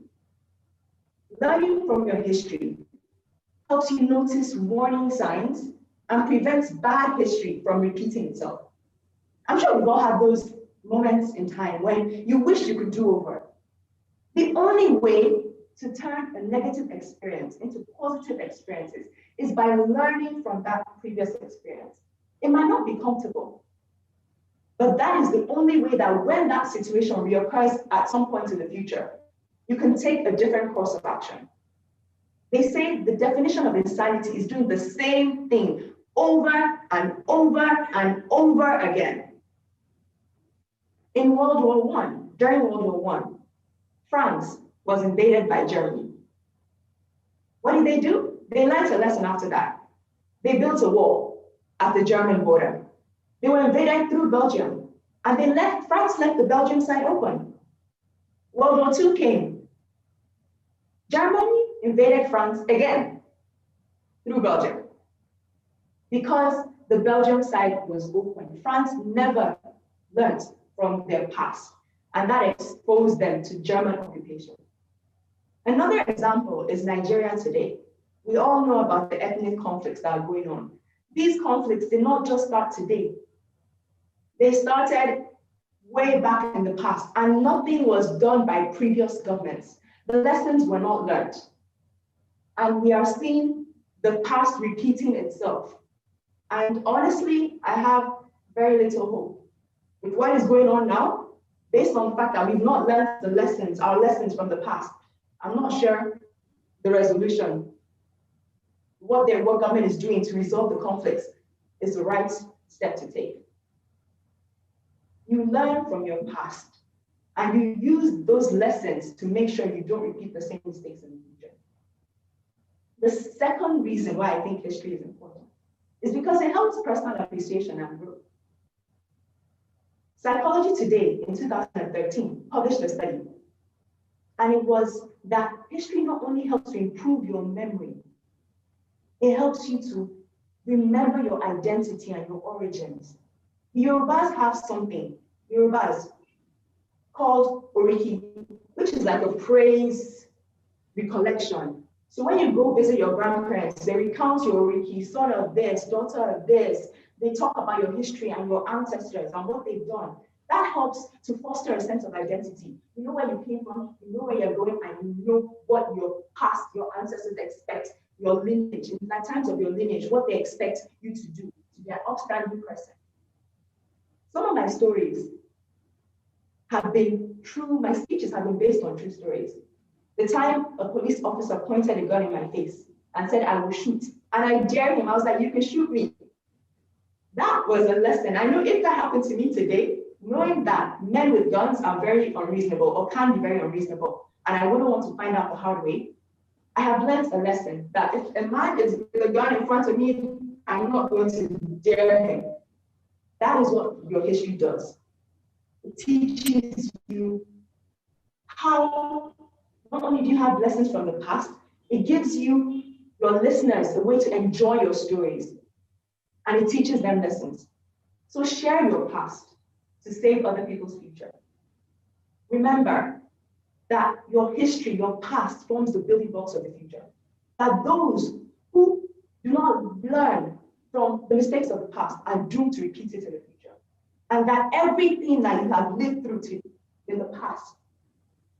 learning from your history helps you notice warning signs and prevents bad history from repeating itself. I'm sure we've all had those moments in time when you wish you could do over. The only way to turn a negative experience into positive experiences is by learning from that previous experience. It might not be comfortable, but that is the only way that when that situation reoccurs at some point in the future, you can take a different course of action. They say the definition of insanity is doing the same thing over and over and over again. In World War I, during World War I, France was invaded by Germany. What did they do? They learned a lesson after that. They built a wall at the German border. They were invaded through Belgium, and France left the Belgian side open. World War II came. Germany invaded France again through Belgium because the Belgium side was open. France never learned from their past, and that exposed them to German occupation. Another example is Nigeria today. We all know about the ethnic conflicts that are going on. These conflicts did not just start today. They started way back in the past, and nothing was done by previous governments. The lessons were not learned. And we are seeing the past repeating itself. And honestly, I have very little hope. With what is going on now, based on the fact that we've not learned the lessons, our lessons from the past, I'm not sure the resolution, what government is doing to resolve the conflicts is the right step to take. You learn from your past, and you use those lessons to make sure you don't repeat the same mistakes in the future. The second reason why I think history is important is because it helps personal appreciation and growth. Psychology Today in 2013 published a study, and it was that history not only helps to improve your memory, it helps you to remember your identity and your origins. Yorubas have something, Yorubas, called Oriki, which is like a praise recollection. So when you go visit your grandparents, they recount your Oriki, son of this, daughter of this. They talk about your history and your ancestors and what they've done. That helps to foster a sense of identity. You know where you came from, you know where you're going, and you know what your past, your ancestors expect, your lineage, in the times of your lineage, what they expect you to do, to be an upstanding person. Some of my stories have been true, my speeches have been based on true stories. The time a police officer pointed a gun in my face and said, I will shoot. And I dared him, I was like, you can shoot me. That was a lesson. I know if that happened to me today, knowing that men with guns are very unreasonable or can be very unreasonable, and I wouldn't want to find out the hard way, I have learned a lesson that if a man is with a gun in front of me, I'm not going to dare him. That is what your history does. It teaches you how, not only do you have lessons from the past, it gives you, your listeners, a way to enjoy your stories. And it teaches them lessons. So share your past to save other people's future. Remember that your history, your past, forms the building blocks of the future. That those who do not learn from the mistakes of the past are doomed to repeat it in the future. And that everything that you have lived through in the past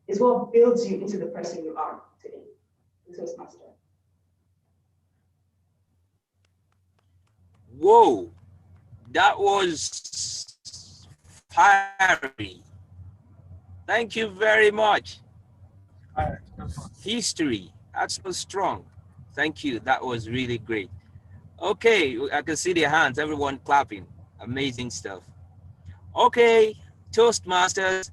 is what builds you into the person you are today, the Toastmaster. Whoa, that was fiery. Thank you very much. History, that's so strong. Thank you, that was really great. Okay, I can see their hands, everyone clapping. Amazing stuff. Okay, Toastmasters,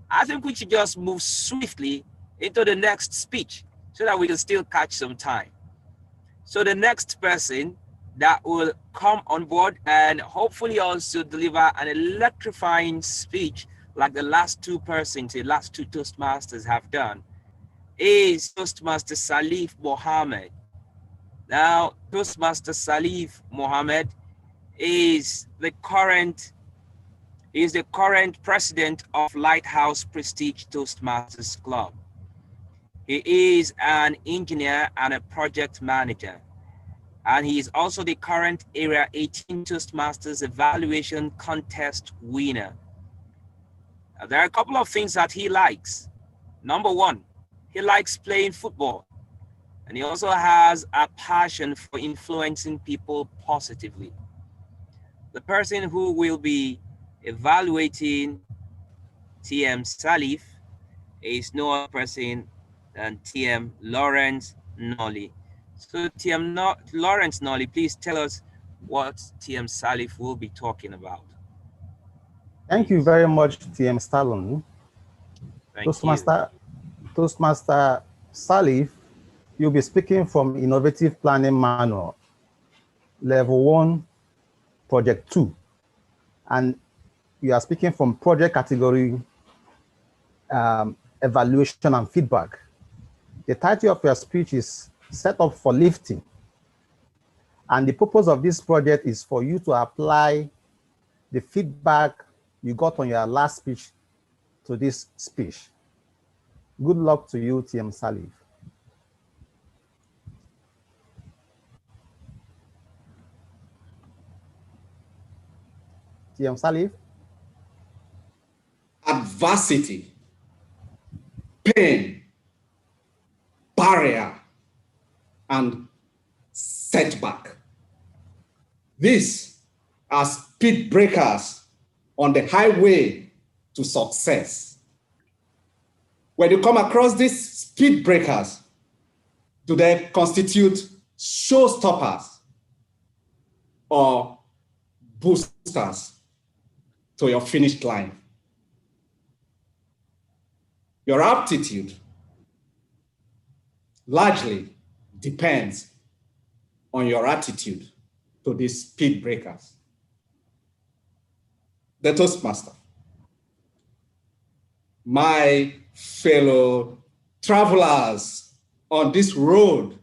I think we should just move swiftly into the next speech so that we can still catch some time. So the next person that will come on board and hopefully also deliver an electrifying speech like the last two persons, the last two Toastmasters have done, is Toastmaster Salif Mohammed. Now, Toastmaster Salif Mohammed is the current president of Lighthouse Prestige Toastmasters Club. He is an engineer and a project manager. And he is also the current Area 18 Toastmasters Evaluation Contest winner. There are a couple of things that he likes. Number one, he likes playing football. And he also has a passion for influencing people positively. The person who will be evaluating TM Salif is no other person than TM Lawrence Nolly. So TM Lawrence Nolly, please tell us what TM Salif will be talking about. Thank you very much, TM Stallone. Toastmaster Salif, you'll be speaking from Innovative Planning Manual, Level 1, Project 2. And you are speaking from project category evaluation and feedback. The title of your speech is Set Up for Lifting. And the purpose of this project is for you to apply the feedback you got on your last speech to this speech. Good luck to you, TM Salif. TM Salif. Adversity, pain, barrier, and setback. These are speed breakers on the highway to success. When you come across these speed breakers, do they constitute showstoppers or boosters to your finished line. Your aptitude largely depends on your attitude to these speed breakers. The Toastmaster, my fellow travelers on this road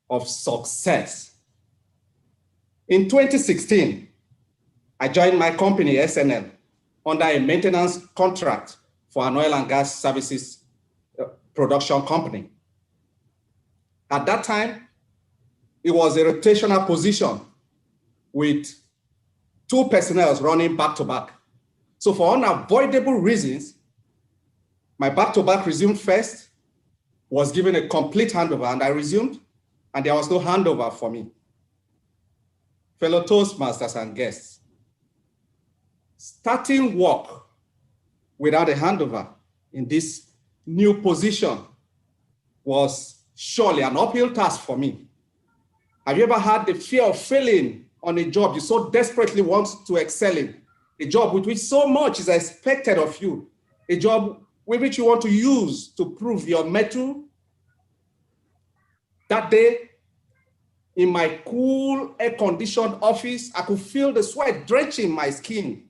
of success. In 2016, I joined my company, SNL, under a maintenance contract for an oil and gas services production company. At that time, it was a rotational position with 2 personnel running back to back. So for unavoidable reasons, my back-to-back resumed first, was given a complete handover, and I resumed, and there was no handover for me. Fellow Toastmasters and guests, starting work without a handover in this new position was surely an uphill task for me. Have you ever had the fear of failing on a job you so desperately want to excel in? A job with which so much is expected of you, a job with which you want to use to prove your mettle? That day, in my cool, air-conditioned office, I could feel the sweat drenching my skin,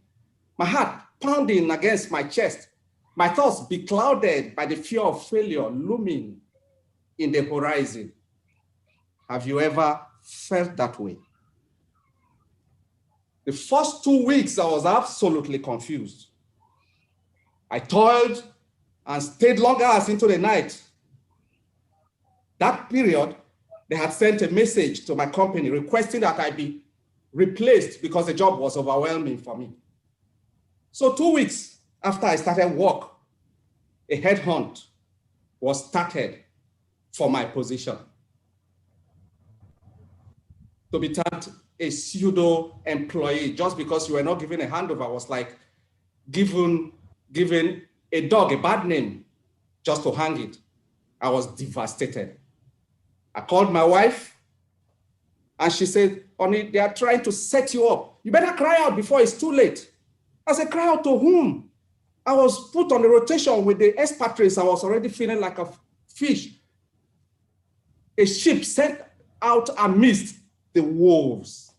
my heart pounding against my chest, my thoughts beclouded by the fear of failure looming in the horizon. Have you ever felt that way? The first 2 weeks, I was absolutely confused. I toiled and stayed long hours into the night. That period, they had sent a message to my company requesting that I be replaced because the job was overwhelming for me. So 2 weeks after I started work, a headhunt was started for my position. To be tagged a pseudo employee just because you were not given a handover was like giving a dog a bad name just to hang it. I was devastated. I called my wife and she said, "Honey, they are trying to set you up. You better cry out before it's too late." I said, "Cry out to whom?" I was put on a rotation with the expatriates. I was already feeling like a fish. A ship sent out amidst the wolves.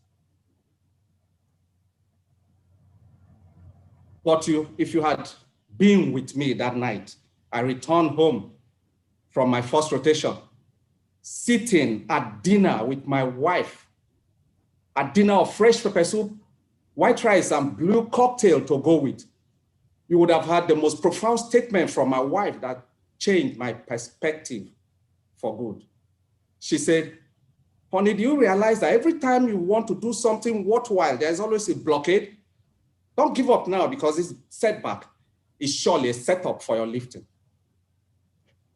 But if you had been with me that night, I returned home from my first rotation, sitting at dinner with my wife, a dinner of fresh pepper soup, white rice, and blue cocktail to go with. You would have had the most profound statement from my wife that changed my perspective for good. She said, "Honey, do you realize that every time you want to do something worthwhile, there's always a blockade? Don't give up now because this setback is surely a setup for your lifting."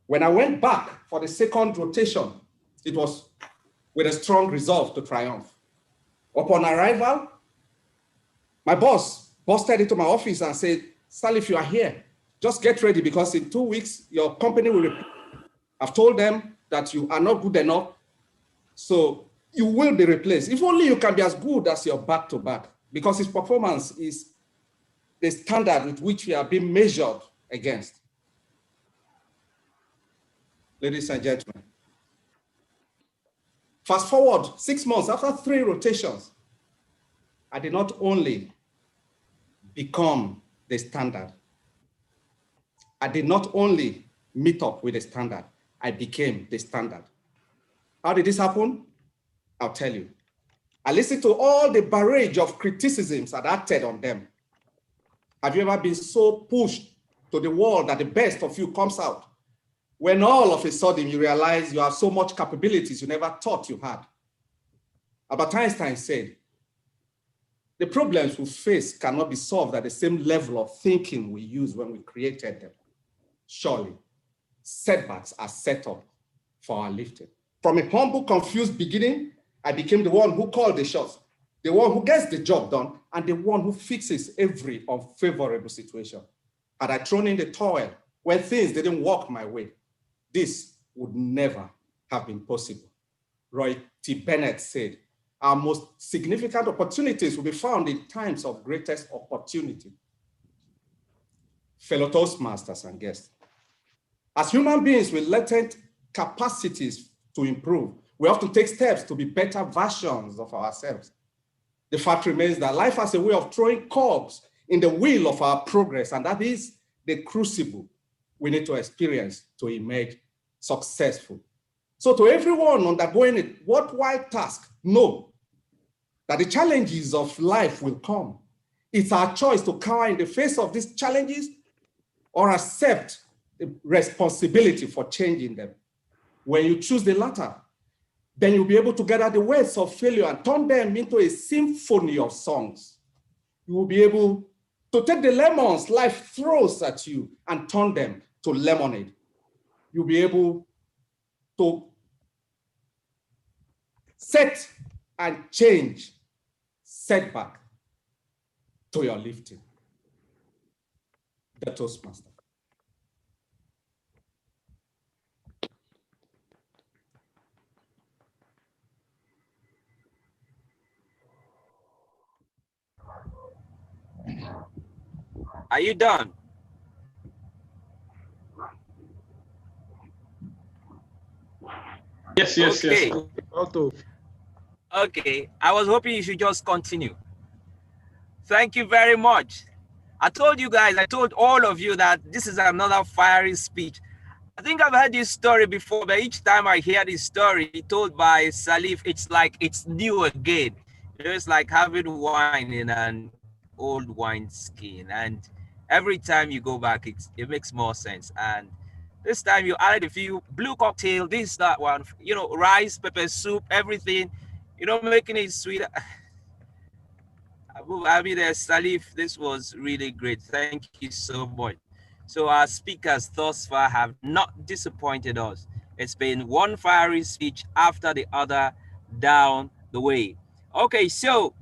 When I went back for the second rotation, it was with a strong resolve to triumph. Upon arrival, my boss busted into my office and said, "Sal, if you are here, just get ready because in 2 weeks, your company will report. I've told them that you are not good enough, so you will be replaced. If only you can be as good as your back-to-back, because his performance is the standard with which we are being measured against." Ladies and gentlemen, fast forward 6 months after 3 rotations, I did not only become the standard, I did not only meet up with the standard, I became the standard. How did this happen? I'll tell you. I listened to all the barrage of criticisms that acted on them. Have you ever been so pushed to the wall that the best of you comes out, when all of a sudden you realize you have so much capabilities you never thought you had? Albert Einstein said, "The problems we face cannot be solved at the same level of thinking we used when we created them." Surely, setbacks are set up for our lifting. From a humble, confused beginning, I became the one who called the shots, the one who gets the job done, and the one who fixes every unfavorable situation. Had I thrown in the towel when things didn't work my way, this would never have been possible. Roy T. Bennett said, Our most significant opportunities will be found in times of greatest opportunity. Fellow Toastmasters and guests, as human beings with latent capacities to improve, we have to take steps to be better versions of ourselves. The fact remains that life has a way of throwing cogs in the wheel of our progress, and that is the crucible we need to experience to emerge successful. So to everyone undergoing a worthwhile task, know that the challenges of life will come. It's our choice to cower in the face of these challenges or accept the responsibility for changing them. When you choose the latter, then you'll be able to gather the words of failure and turn them into a symphony of songs. You will be able to take the lemons life throws at you and turn them to lemonade. You'll be able to set and change setback to your lifting. The Toastmaster. Are you done? Yes, yes, okay. yes. Okay, I was hoping you should just continue. Thank you very much. I told you guys, I told all of you that this is another fiery speech. I think I've heard this story before, but each time I hear this story told by Salif, it's like it's new again. It's like having wine in an old wine skin, and every time you go back, it makes more sense. And this time you added a few blue cocktail, this, that one, you know, rice, pepper soup, everything, you know, making it sweeter. I mean, Salif, this was really great. Thank you so much. So our speakers thus far have not disappointed us. It's been one fiery speech after the other down the way. Okay, so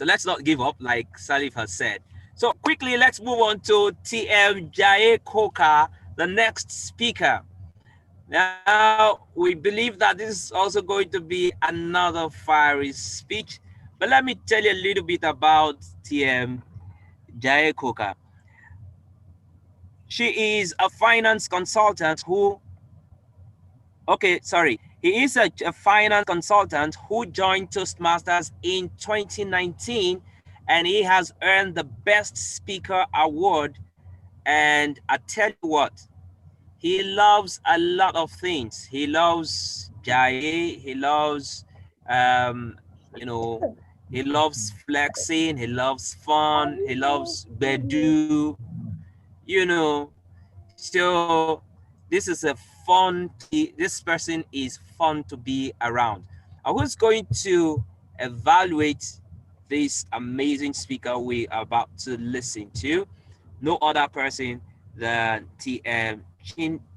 let's not give up, like Salif has said. So quickly, let's move on to TM Jaye Koka, the next speaker. Now, we believe that this is also going to be another fiery speech. But let me tell you a little bit about TM Jaye Koka. She is a finance consultant who, he is a finance consultant who joined Toastmasters in 2019, and he has earned the Best Speaker Award. And I tell you what, he loves a lot of things. He loves Jaye, he loves, you know, he loves flexing, he loves fun, he loves Bedu, you know. So this is a fun, this person is fun to be around. I was going to evaluate this amazing speaker we are about to listen to. No other person than TM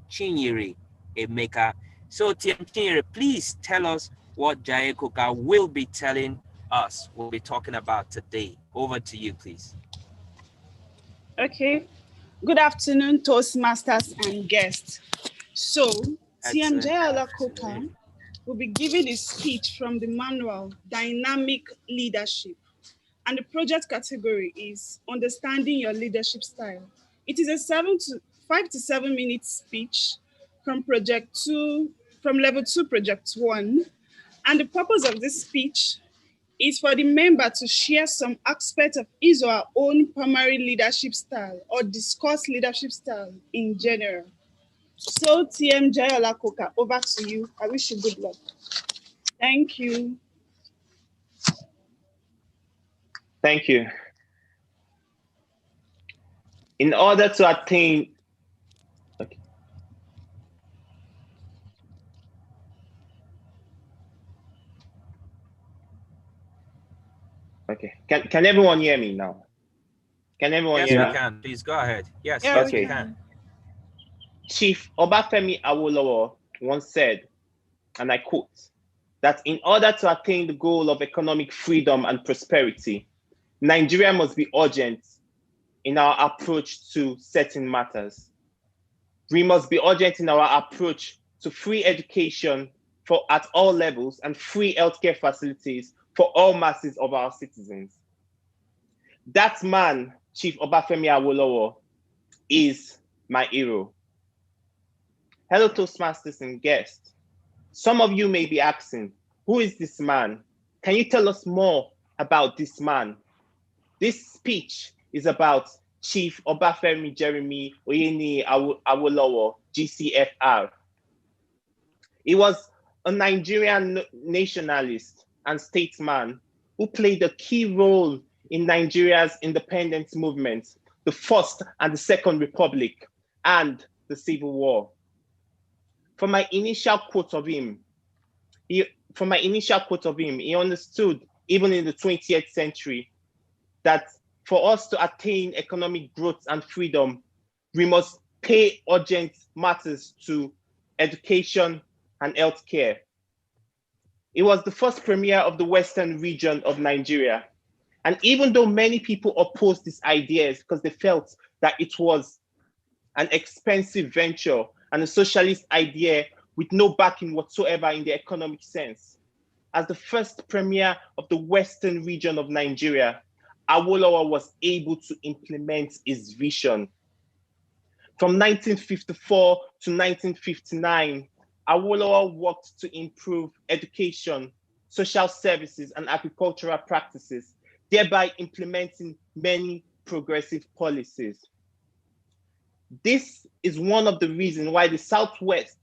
Chinyere Emeka. So TM Chinyere, please tell us what Jaye Koka will be telling us, we'll be talking about today. Over to you, please. Okay. Good afternoon, Toastmasters and guests. So, TM Jaye Koka will be giving a speech from the manual, Dynamic Leadership. And the project category is Understanding Your Leadership Style. It is a 5 to 7 minute speech from level 2, project 1. And the purpose of this speech is for the member to share some aspect of his or her own primary leadership style or discuss leadership style in general. So TM Jaye Koka, over to you. I wish you good luck. Thank you. Thank you. In order to attain, okay. Can everyone hear me now? Can everyone hear me? Yes, we can. Please go ahead. Yes, yeah, we can. Chief Obafemi Awolowo once said, and I quote, that in order to attain the goal of economic freedom and prosperity, Nigeria must be urgent in our approach to certain matters. We must be urgent in our approach to free education at all levels and free healthcare facilities for all masses of our citizens. That man, Chief Obafemi Awolowo, is my hero. Hello, Toastmasters and guests. Some of you may be asking, who is this man? Can you tell us more about this man? This speech is about Chief Obafemi Jeremy Oyeni Awolowo, GCFR. He was a Nigerian nationalist and statesman who played a key role in Nigeria's independence movement, the First and the Second Republic, and the Civil War. From my initial quote of him, he understood, even in the 20th century, that for us to attain economic growth and freedom, we must pay urgent matters to education and healthcare. He was the first premier of the Western region of Nigeria. And even though many people opposed these ideas because they felt that it was an expensive venture and a socialist idea with no backing whatsoever in the economic sense, as the first premier of the Western region of Nigeria, Awolowo was able to implement his vision. From 1954 to 1959, Awolowo worked to improve education, social services, and agricultural practices, thereby implementing many progressive policies. This is one of the reasons why the Southwest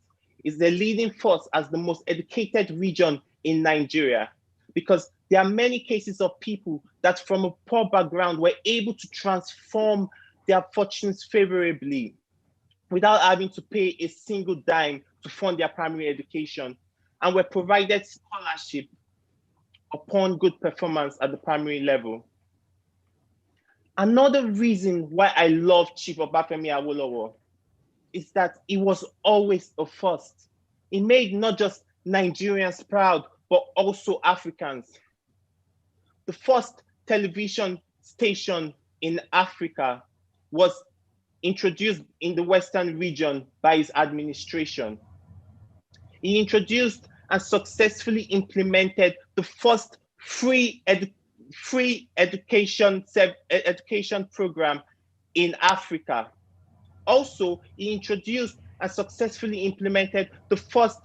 is the leading force as the most educated region in Nigeria, because there are many cases of people that from a poor background were able to transform their fortunes favorably without having to pay a single dime to fund their primary education, and were provided scholarship upon good performance at the primary level. Another reason why I love Chief Obafemi Awolowo is that he was always a first. He made not just Nigerians proud, but also Africans. The first television station in Africa was introduced in the Western region by his administration. He introduced and successfully implemented the first free education program in Africa. Also, he introduced and successfully implemented the first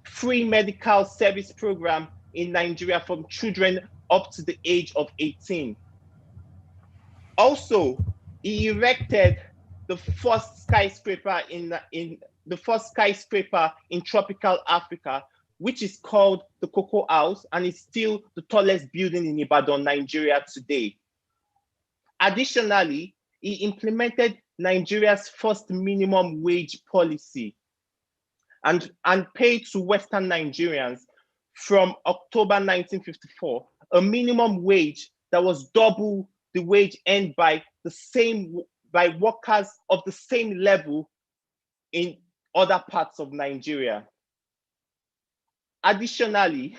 free medical service program in Nigeria from children up to the age of 18. Also, he erected the first skyscraper in tropical Africa, which is called the Cocoa House, and is still the tallest building in Ibadan, Nigeria today. Additionally, he implemented Nigeria's first minimum wage policy and paid to Western Nigerians from October 1954 a minimum wage that was double the wage earned by workers of the same level in other parts of Nigeria. Additionally,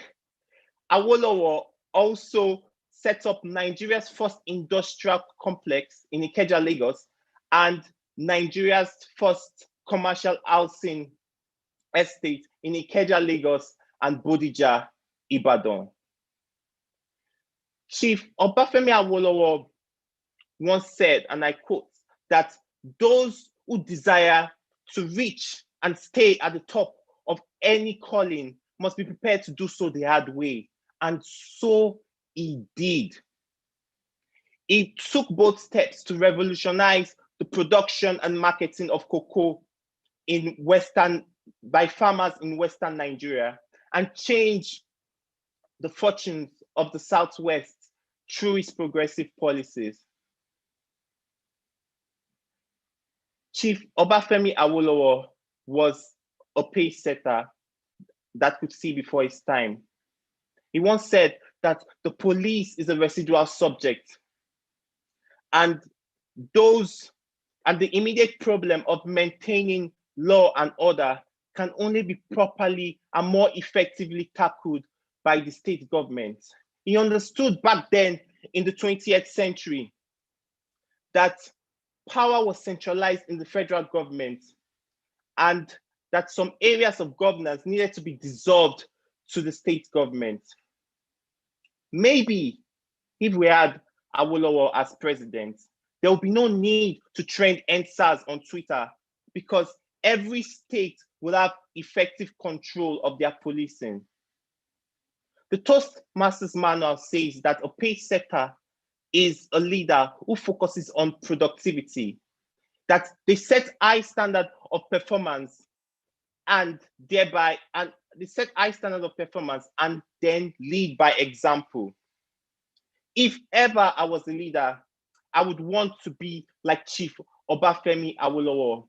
Awolowo also set up Nigeria's first industrial complex in Ikeja, Lagos, and Nigeria's first commercial housing estate in Ikeja, Lagos, and Bodija, Ibadan. Chief Obafemi Awolowo once said, and I quote, that those who desire to reach and stay at the top of any calling must be prepared to do so the hard way. And so he did. He took both steps to revolutionize the production and marketing of cocoa by farmers in Western Nigeria, and change the fortunes of the Southwest through his progressive policies. Chief Obafemi Awolowo was a pace setter that could see before his time. He once said that the police is a residual subject, and the immediate problem of maintaining law and order can only be properly and more effectively tackled by the state government. He understood back then in the 20th century that power was centralized in the federal government, and that some areas of governance needed to be dissolved to the state government. Maybe if we had Awolowo as president, there will be no need to trend EndSARS on Twitter because every state will have effective control of their policing. The Toastmasters manual says that a pace setter is a leader who focuses on productivity, that they set high standard of performance and thereby, and they set high standard of performance and then lead by example. If ever I was a leader, I would want to be like Chief Obafemi Awolowo,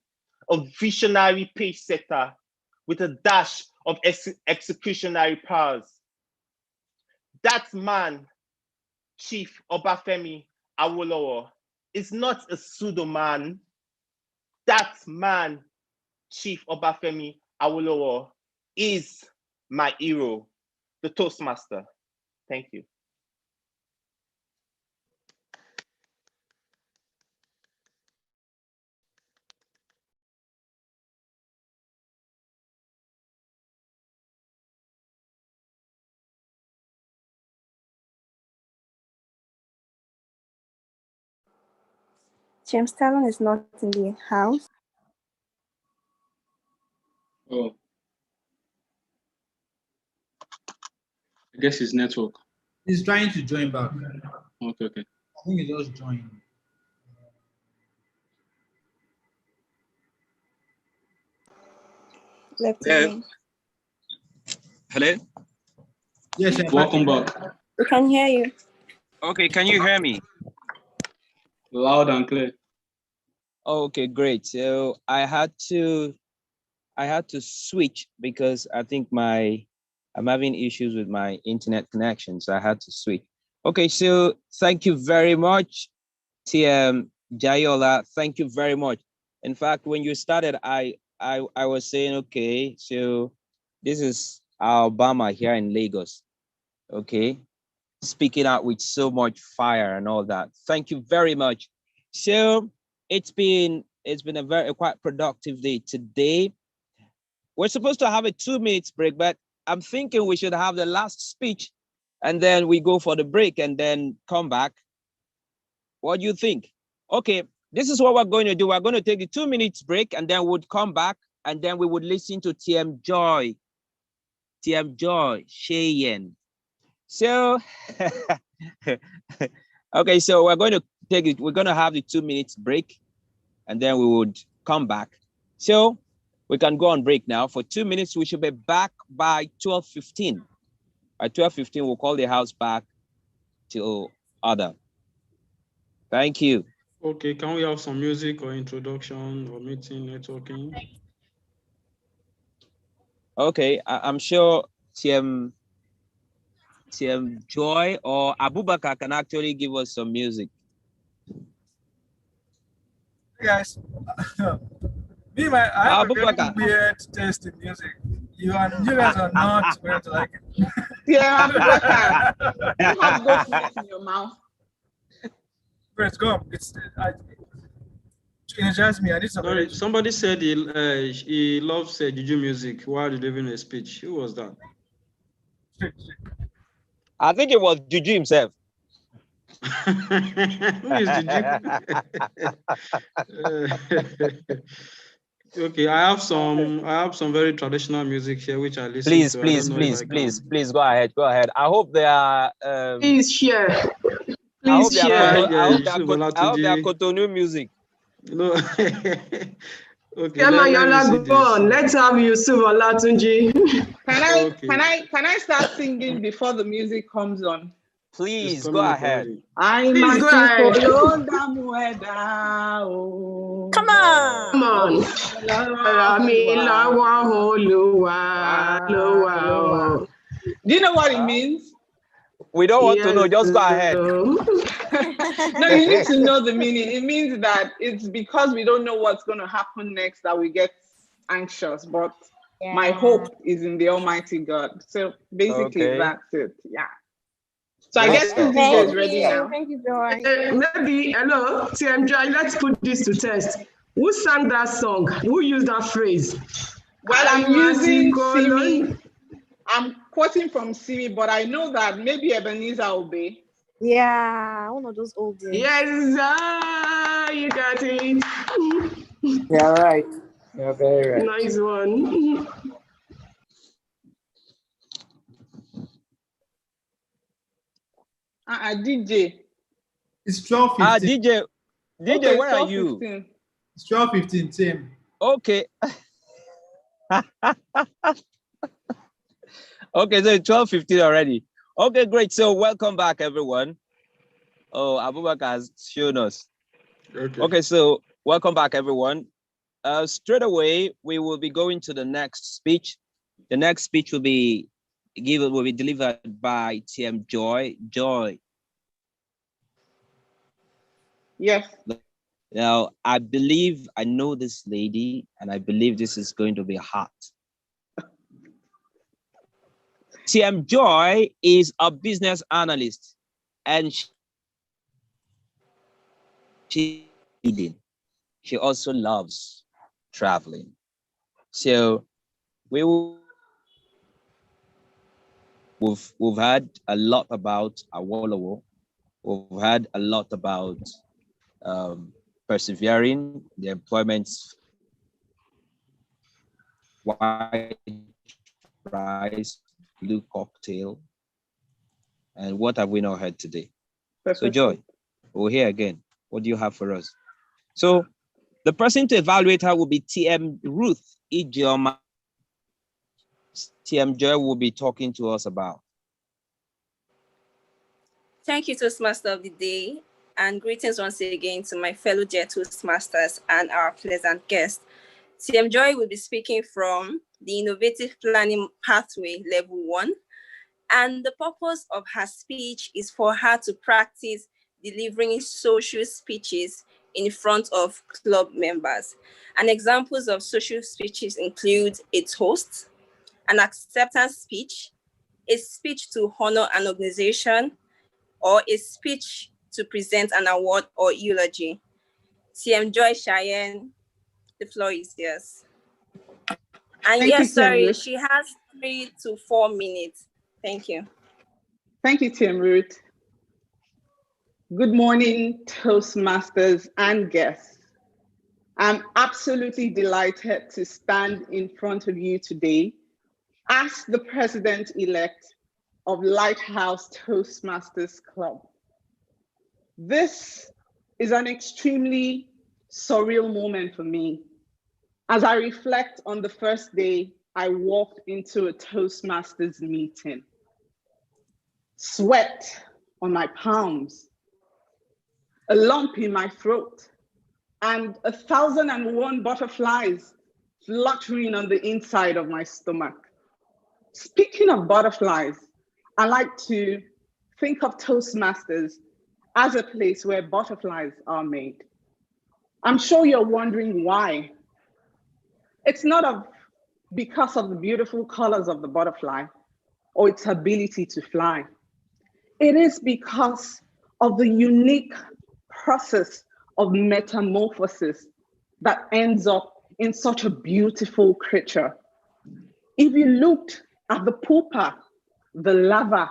a visionary pace setter with a dash of executionary powers. That man, Chief Obafemi Awolowo, is not a pseudo man. That man, Chief Obafemi Awolowo, is my hero, the Toastmaster. Thank you. James Talon is not in the house. Oh. I guess his network. He's trying to join back. Okay. I think he just joined. Hello? Yes, welcome back. We can hear you. Okay, can you hear me? Loud and clear. Okay, great. So I had to switch because I think I'm having issues with my internet connection, so I had to switch. Okay, so thank you very much, TM Jayola. Thank you very much. In fact, when you started, I was saying, okay, so this is Alabama here in Lagos. Okay, speaking out with so much fire and all that. Thank you very much. So it's been a quite productive day today. We're supposed to have a 2 minutes break, but I'm thinking we should have the last speech and then we go for the break and then come back. What do you think? Okay, this is what we're going to do. We're going to take a 2 minutes break and then we'll come back and then we would listen to TM Joy Cheyenne. So, okay, so we're going to have the 2 minutes break and then we would come back. So we can go on break now for 2 minutes. We should be back by 12:15. At 12:15, we'll call the house back till order. Thank you. Okay, can we have some music or introduction or meeting, networking? Okay, I'm sure TM Joy or Abubakar can actually give us some music. Hey guys, I have a very weird taste in music. You guys are not going to like it. Yeah, Abubakar, you have goat in your mouth. It's gone. To energize me. I need some. Sorry, somebody said he loves juju music while delivering a speech. Who was that? I think it was Juju himself. Who is Juju? Okay, I have some very traditional music here which I listen to. Please go ahead. I hope they are please share. I hope they are Cotonou music. No. Okay. Go on. Let's have Yusuf Olatunji. Can I start singing before the music comes on? Please go ahead. Please go ahead. Come on. Do you know what it means? We don't want to know. Just go ahead. No, you need to know the meaning. It means that it's because we don't know what's going to happen next that we get anxious. But my hope is in the Almighty God. So basically, that's it. Yeah. So I guess DJ is ready now. Thank you, Joy. Maybe, hello, TM Joy, let's put this to test. Who sang that song? Who used that phrase? Well, I'm using Simi. I'm quoting from Simi, but I know that maybe Ebenezer will be. Yeah, one of those old days. Yes, you got it. You're right. You're very right. Nice one. DJ. It's 12:15. DJ, okay, where are you? It's 12:15, Tim. Okay. Okay, so it's 12:15 already. Okay, great. So welcome back, everyone. Oh, Abubakar has shown us. Okay, so welcome back, everyone. Straight away, we will be going to the next speech. The next speech will be delivered by TM Joy. Joy. Yes. Now, I believe I know this lady, and I believe this is going to be hot. TM Joy is a business analyst, and she also loves traveling. So we've heard a lot about Awolowo. We've heard a lot about persevering, the employment's white rice, blue cocktail, and what have we not heard today? So Joy, we're here again. What do you have for us? So the person to evaluate her will be TM Ruth Ijeoma. TM Joy will be talking to us about. Thank you, Toastmaster of the Day, and greetings once again to my fellow dear Toastmasters and our pleasant guest. TM Joy will be speaking from the Innovative Planning Pathway Level 1, and the purpose of her speech is for her to practice delivering social speeches in front of club members. And examples of social speeches include a toast, an acceptance speech, a speech to honor an organization, or a speech to present an award or eulogy. TM Joy Cheyenne, the floor is yours. And Thank yes, you, sorry, she has 3 to 4 minutes. Thank you. Thank you, TM Ruth. Good morning, Toastmasters and guests. I'm absolutely delighted to stand in front of you today as the president-elect of Lighthouse Toastmasters Club. This is an extremely surreal moment for me as I reflect on the first day I walked into a Toastmasters meeting. Sweat on my palms, a lump in my throat, and 1,001 butterflies fluttering on the inside of my stomach. Speaking of butterflies, I like to think of Toastmasters as a place where butterflies are made. I'm sure you're wondering why. It's not because of the beautiful colors of the butterfly or its ability to fly. It is because of the unique process of metamorphosis that ends up in such a beautiful creature. If you looked at the pupa, the larva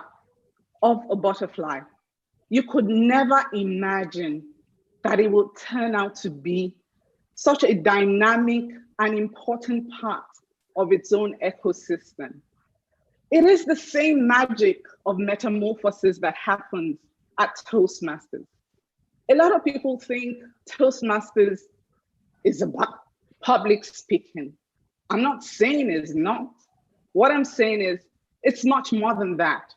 of a butterfly, you could never imagine that it would turn out to be such a dynamic and important part of its own ecosystem. It is the same magic of metamorphosis that happens at Toastmasters. A lot of people think Toastmasters is about public speaking. I'm not saying it's not. What I'm saying is it's much more than that.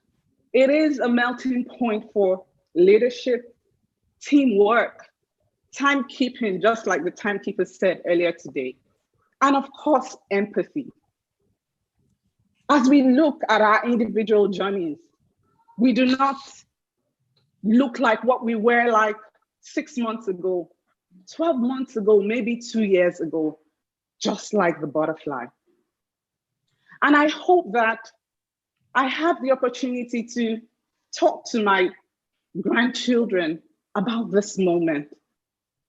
It is a melting point for leadership, teamwork, timekeeping, just like the timekeeper said earlier today, and of course, empathy. As we look at our individual journeys, we do not look like what we were like 6 months ago, 12 months ago, maybe 2 years ago, just like the butterfly. And I hope that I have the opportunity to talk to my grandchildren about this moment,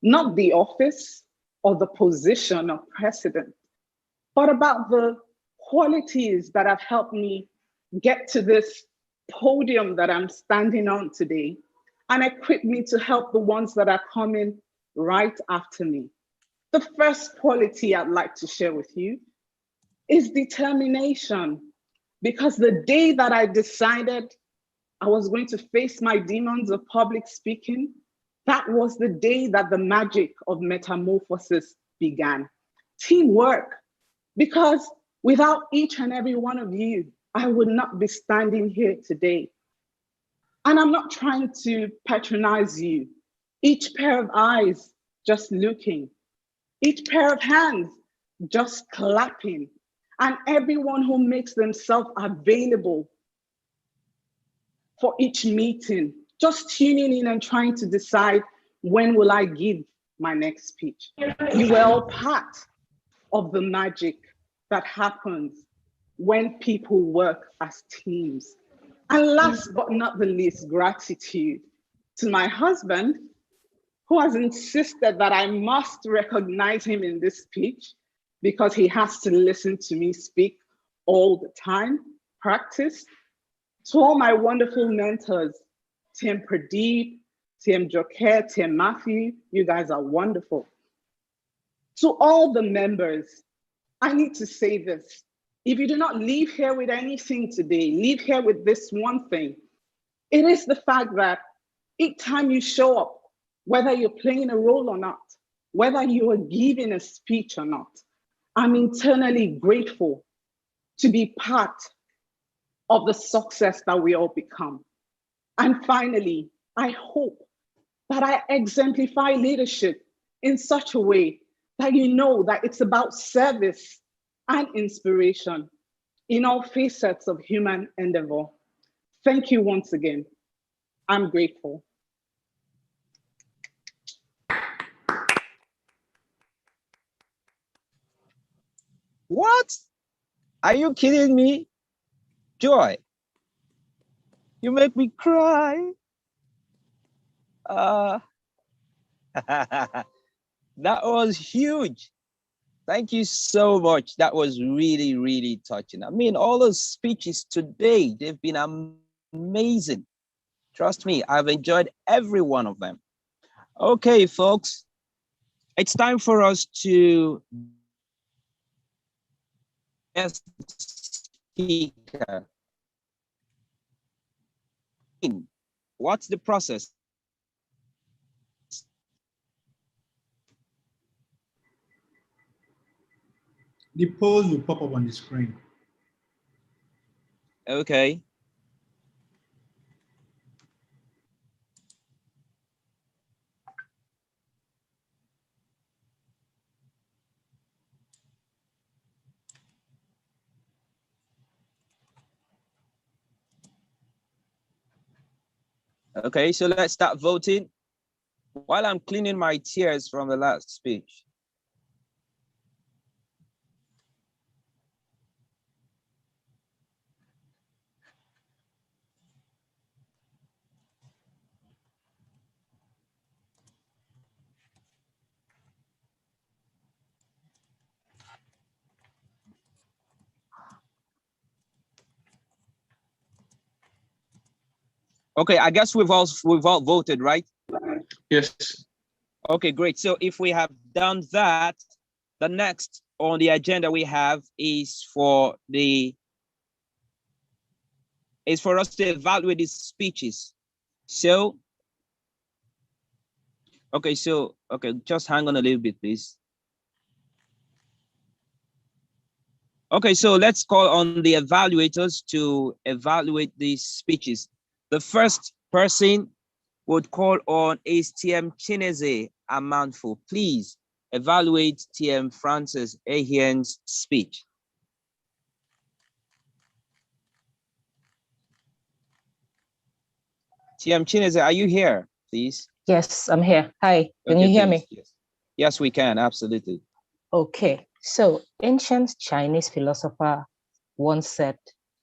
not the office or the position of president, but about the qualities that have helped me get to this podium that I'm standing on today and equip me to help the ones that are coming right after me. The first quality I'd like to share with you is determination, because the day that I decided I was going to face my demons of public speaking, that was the day that the magic of metamorphosis began. Teamwork, because without each and every one of you, I would not be standing here today. And I'm not trying to patronize you. Each pair of eyes just looking, each pair of hands just clapping, and everyone who makes themselves available for each meeting, just tuning in and trying to decide, when will I give my next speech? You were all part of the magic that happens when people work as teams. And last but not the least, gratitude to my husband, who has insisted that I must recognize him in this speech because he has to listen to me speak all the time, practice. To all my wonderful mentors, Tim Pradeep, Tim Joker, Tim Matthew, you guys are wonderful. To all the members, I need to say this. If you do not leave here with anything today, leave here with this one thing. It is the fact that each time you show up, whether you're playing a role or not, whether you are giving a speech or not, I'm internally grateful to be part of the success that we all become. And finally, I hope that I exemplify leadership in such a way that you know that it's about service and inspiration in all facets of human endeavor. Thank you once again. I'm grateful. What? Are you kidding me? Joy, you make me cry. That was huge. Thank you so much. That was really, really touching. I mean, all those speeches today, they've been amazing. Trust me, I've enjoyed every one of them. Okay, folks, it's time for us to guest speaker. What's the process? The polls will pop up on the screen. Okay. Okay, so let's start voting while I'm cleaning my tears from the last speech. Okay, I guess we've all voted, right? Yes. Okay, great. So if we have done that, the next on the agenda we have is for us to evaluate these speeches. So, okay, just hang on a little bit, please. Okay, so let's call on the evaluators to evaluate these speeches. The first person would call on is TM Chineze Amanfo. Please evaluate TM Francis Ehien's speech. TM Chineze, are you here, please? Yes, I'm here. Hi, can you hear me? Yes, we can, absolutely. Okay, so ancient Chinese philosopher once said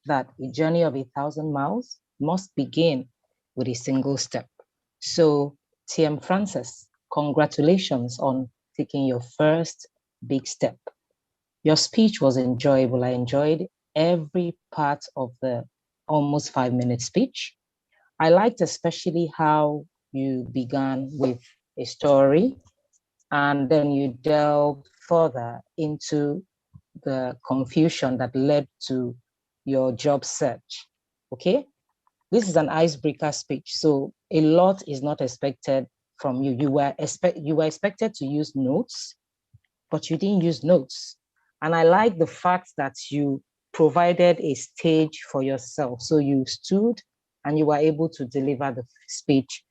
that a journey of 1,000 miles must begin with a single step. So, TM Francis, congratulations on taking your first big step. Your speech was enjoyable. I enjoyed every part of the almost 5-minute speech. I liked especially how you began with a story and then you delved further into the confusion that led to your job search. Okay? This is an icebreaker speech, so a lot is not expected from you. You were expected to use notes, but you didn't use notes. And I like the fact that you provided a stage for yourself. So you stood and you were able to deliver the speech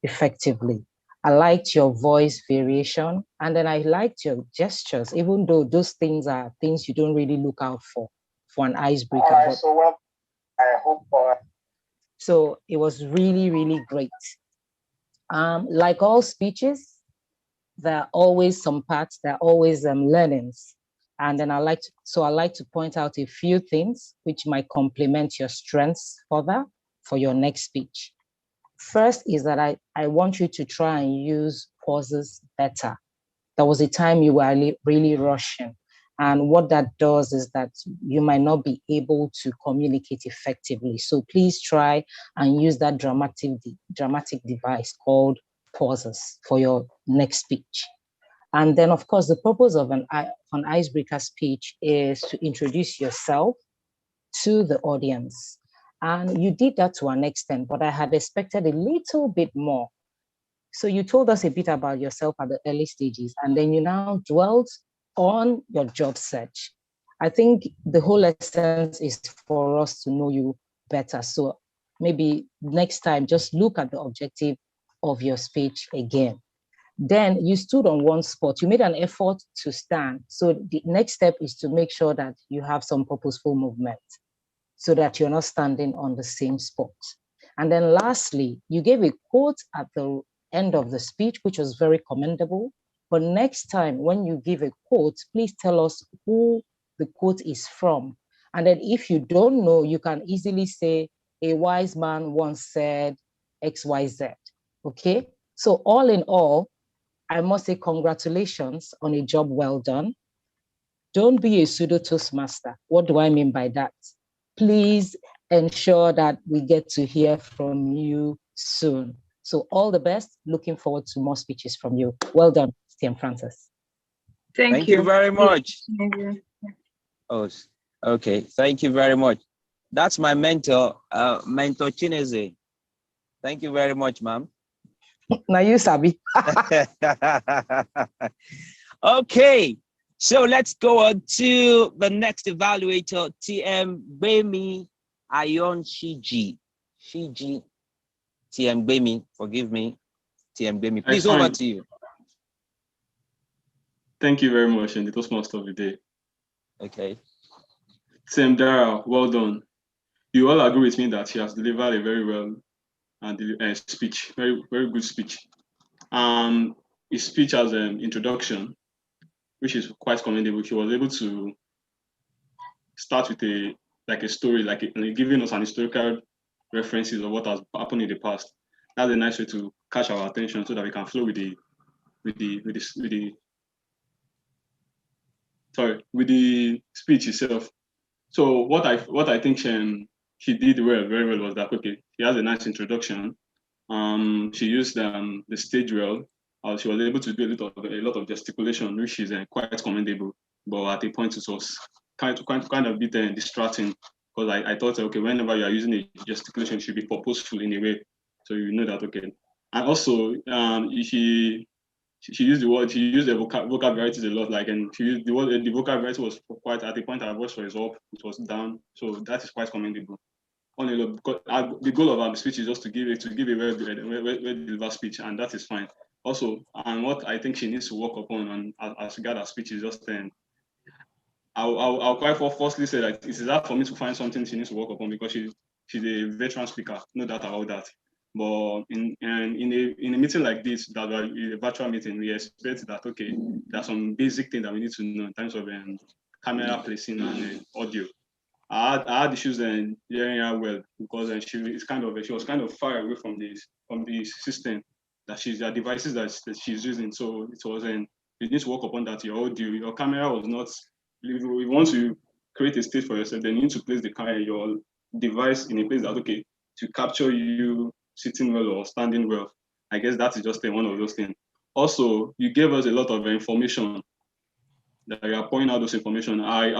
effectively. I liked your voice variation, and then I liked your gestures, even though those things are things you don't really look out for an icebreaker. All right, so well, I hope for. So it was really, really great. Like all speeches, there are always some parts, there are always learnings. And then I like to point out a few things which might complement your strengths further for your next speech. First is that I want you to try and use pauses better. There was a time you were really rushing. And what that does is that you might not be able to communicate effectively. So please try and use that dramatic device called pauses for your next speech. And then, of course, the purpose of an icebreaker speech is to introduce yourself to the audience. And you did that to an extent, but I had expected a little bit more. So you told us a bit about yourself at the early stages, and then you now dwelled on your job search. I think the whole essence is for us to know you better. So maybe next time, just look at the objective of your speech again. Then you stood on one spot. You made an effort to stand. So the next step is to make sure that you have some purposeful movement so that you're not standing on the same spot. And then lastly, you gave a quote at the end of the speech, which was very commendable. But next time when you give a quote, please tell us who the quote is from. And then if you don't know, you can easily say, a wise man once said XYZ, okay? So all in all, I must say congratulations on a job well done. Don't be a pseudo Toastmaster. What do I mean by that? Please ensure that we get to hear from you soon. So all the best. Looking forward to more speeches from you. Well done, TM Francis. Thank you very much. Oh, okay. Thank you very much. That's my mentor, Mentor Chineze. Thank you very much, ma'am. Now you sabi. Okay, so let's go on to the next evaluator, TM Bemi Ayon Shiji. Shiji, TM Bemi, forgive me. TM Bemi, please over to you. Thank you very much, and it was most of the day. Okay. TM Dara, well done. You all agree with me that she has delivered a very well and speech, very good speech. His speech as an introduction, which is quite commendable. She was able to start with a story, giving us an historical references of what has happened in the past. That's a nice way to catch our attention so that we can flow with the speech itself. So what I think she did very well was that, okay, she has a nice introduction. She used the stage well. She was able to do a lot of gesticulation, which is quite commendable. But at a point, it was kind of bit distracting, because I thought, okay, whenever you are using a gesticulation, it should be purposeful in a way, so you know that, okay. And also, she used the word, she used the vocal varieties a lot, and she used the word, the vocal variety was quite, at the point her voice was up, it was down, so that is quite commendable. The goal of our speech is just to give a well-delivered speech, and that is fine. Also, and what I think she needs to work upon, and as regards her speech, is just I'll quite firstly say that it is hard for me to find something she needs to work upon, because she's a veteran speaker, no doubt about that. But in a meeting like this, that a virtual meeting, we expect that, okay, there's some basic things that we need to know in terms of camera placing and audio. I had issues in hearing her well, because she was kind of far away from the system that the devices that she's using. So it was you need to work upon that. Your audio, your camera was not if you want to create a stage for yourself, then you need to place your device in a place that, okay, to capture you sitting well or standing well. I guess that is just one of those things. Also, you gave us a lot of information that you are pointing out those information. I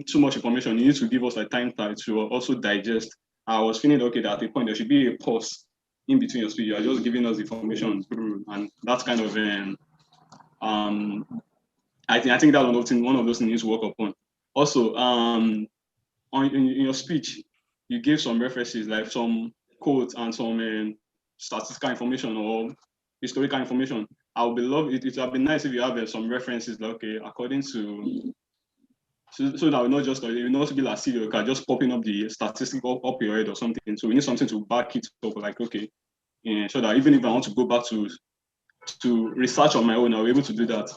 too much information. You need to give us a time to also digest. I was feeling okay that at a point there should be a pause in between your speech. You are just giving us information, and that's kind of I think that one of those things you need to work upon. Also, in your speech, you gave some references like some quotes and some statistical information or historical information. I would love it. It would be nice if you have some references, like, okay, according to, so that will not just, it will not be like serial card, just popping up the statistic up your head or something. So we need something to back it up, like, okay, so that even if I want to go back to research on my own, I'll be able to do that.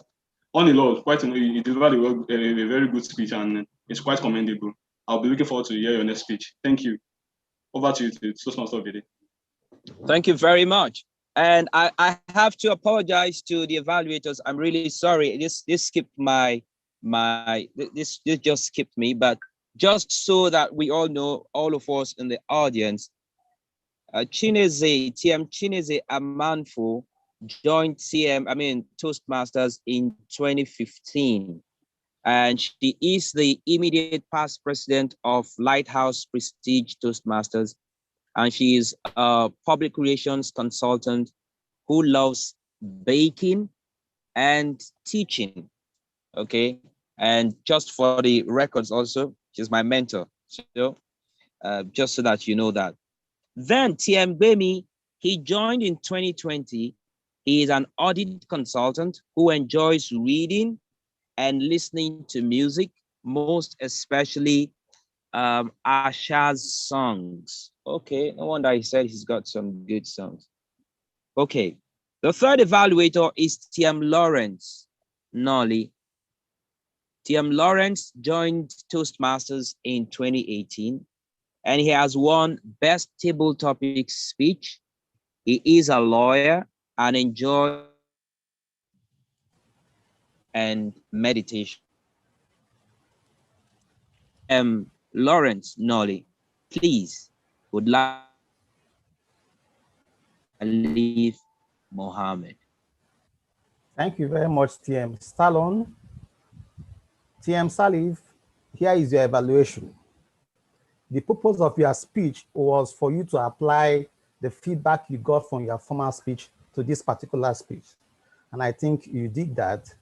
On the whole, you delivered a very good speech, and it's quite commendable. I'll be looking forward to hear your next speech. Thank you. Over to you, Toastmaster of the day. Thank you very much. And I have to apologize to the evaluators. I'm really sorry. This skipped this just skipped me, but just so that we all know, all of us in the audience, TM Chineze Amanfo joined Toastmasters in 2015. And she is the immediate past president of Lighthouse Prestige Toastmasters. And she is a public relations consultant who loves baking and teaching, okay? And just for the records also, she's my mentor, so just so that you know that. Then TM Bemi, he joined in 2020. He is an audit consultant who enjoys reading and listening to music, most especially Asha's songs. Okay, no wonder he said he's got some good songs. Okay, the third evaluator is TM Lawrence Nolly. TM Lawrence joined Toastmasters in 2018, and he has won Best Table Topic Speech. He is a lawyer and enjoys and meditation. Lawrence Nolly, please, would like Alif Mohammed. Thank you very much, TM Stallone. TM Salif, here is your evaluation. The purpose of your speech was for you to apply the feedback you got from your former speech to this particular speech. And I think you did that.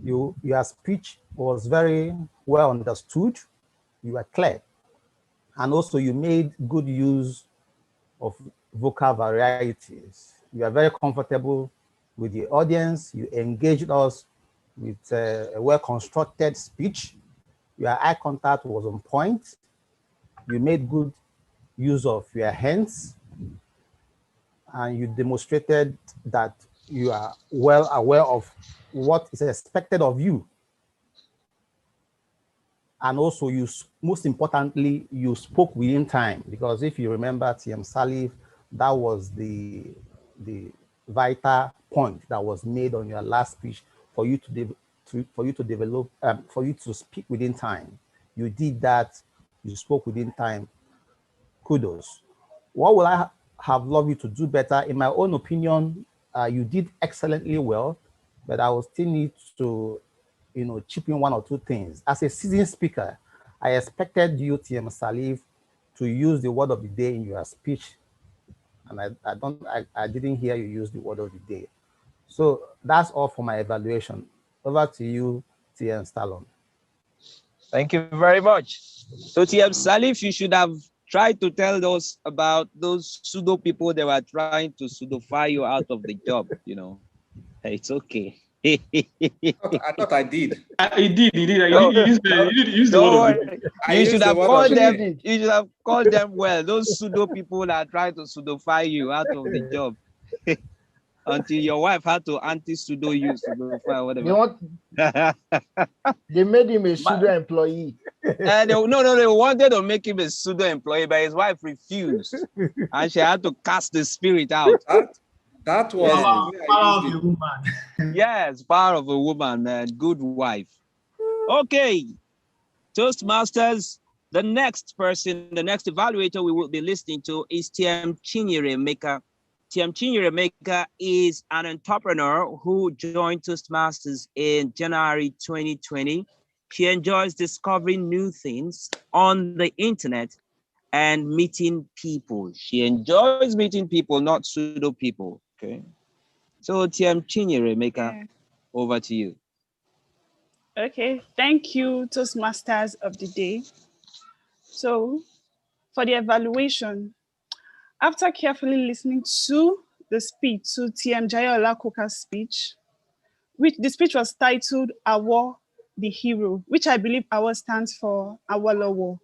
Your speech was very well understood. You were clear. And also you made good use of vocal varieties. You are very comfortable with the audience. You engaged us with a well-constructed speech. Your eye contact was on point. You made good use of your hands. And you demonstrated that you are well aware of what is expected of you. And also, most importantly, you spoke within time, because if you remember TM Salif, that was the vital point that was made on your last speech for you to speak within time. You did that. You spoke within time. Kudos. What will I have loved you to do better? In my own opinion, you did excellently well, but I will still need to chip in one or two things. As a seasoned speaker, I expected you, TM Salif, to use the word of the day in your speech. And I didn't hear you use the word of the day. So that's all for my evaluation. Over to you, TM Stallone. Thank you very much. So TM Salif, you should have tried to tell us about those pseudo people that were trying to pseudo-fire you out of the job, It's okay. I thought I did. He did. You used the word of the day. You should have called them. You should have called them well. Those pseudo people that are trying to pseudo-fire you out of the job. Until your wife had to anti-pseudo you, pseudo-fire, whatever. They made him a pseudo-employee. They wanted to make him a pseudo-employee, but his wife refused. And she had to cast the spirit out. That was power of a woman. Yes, power of a woman, man. Good wife. Okay, Toastmasters, the next person, the next evaluator we will be listening to is TM Chinyere Meka. TM Chinyere Meka is an entrepreneur who joined Toastmasters in January 2020. She enjoys discovering new things on the internet and meeting people. She enjoys meeting people, not pseudo people, okay? So TM Chinyere Meka, over to you. Okay, thank you, Toastmasters of the day. So, for the evaluation, after carefully listening to the speech, to TM Jayola Koka's speech, which the speech was titled Awo the Hero, which I believe Awo stands for Awolowo.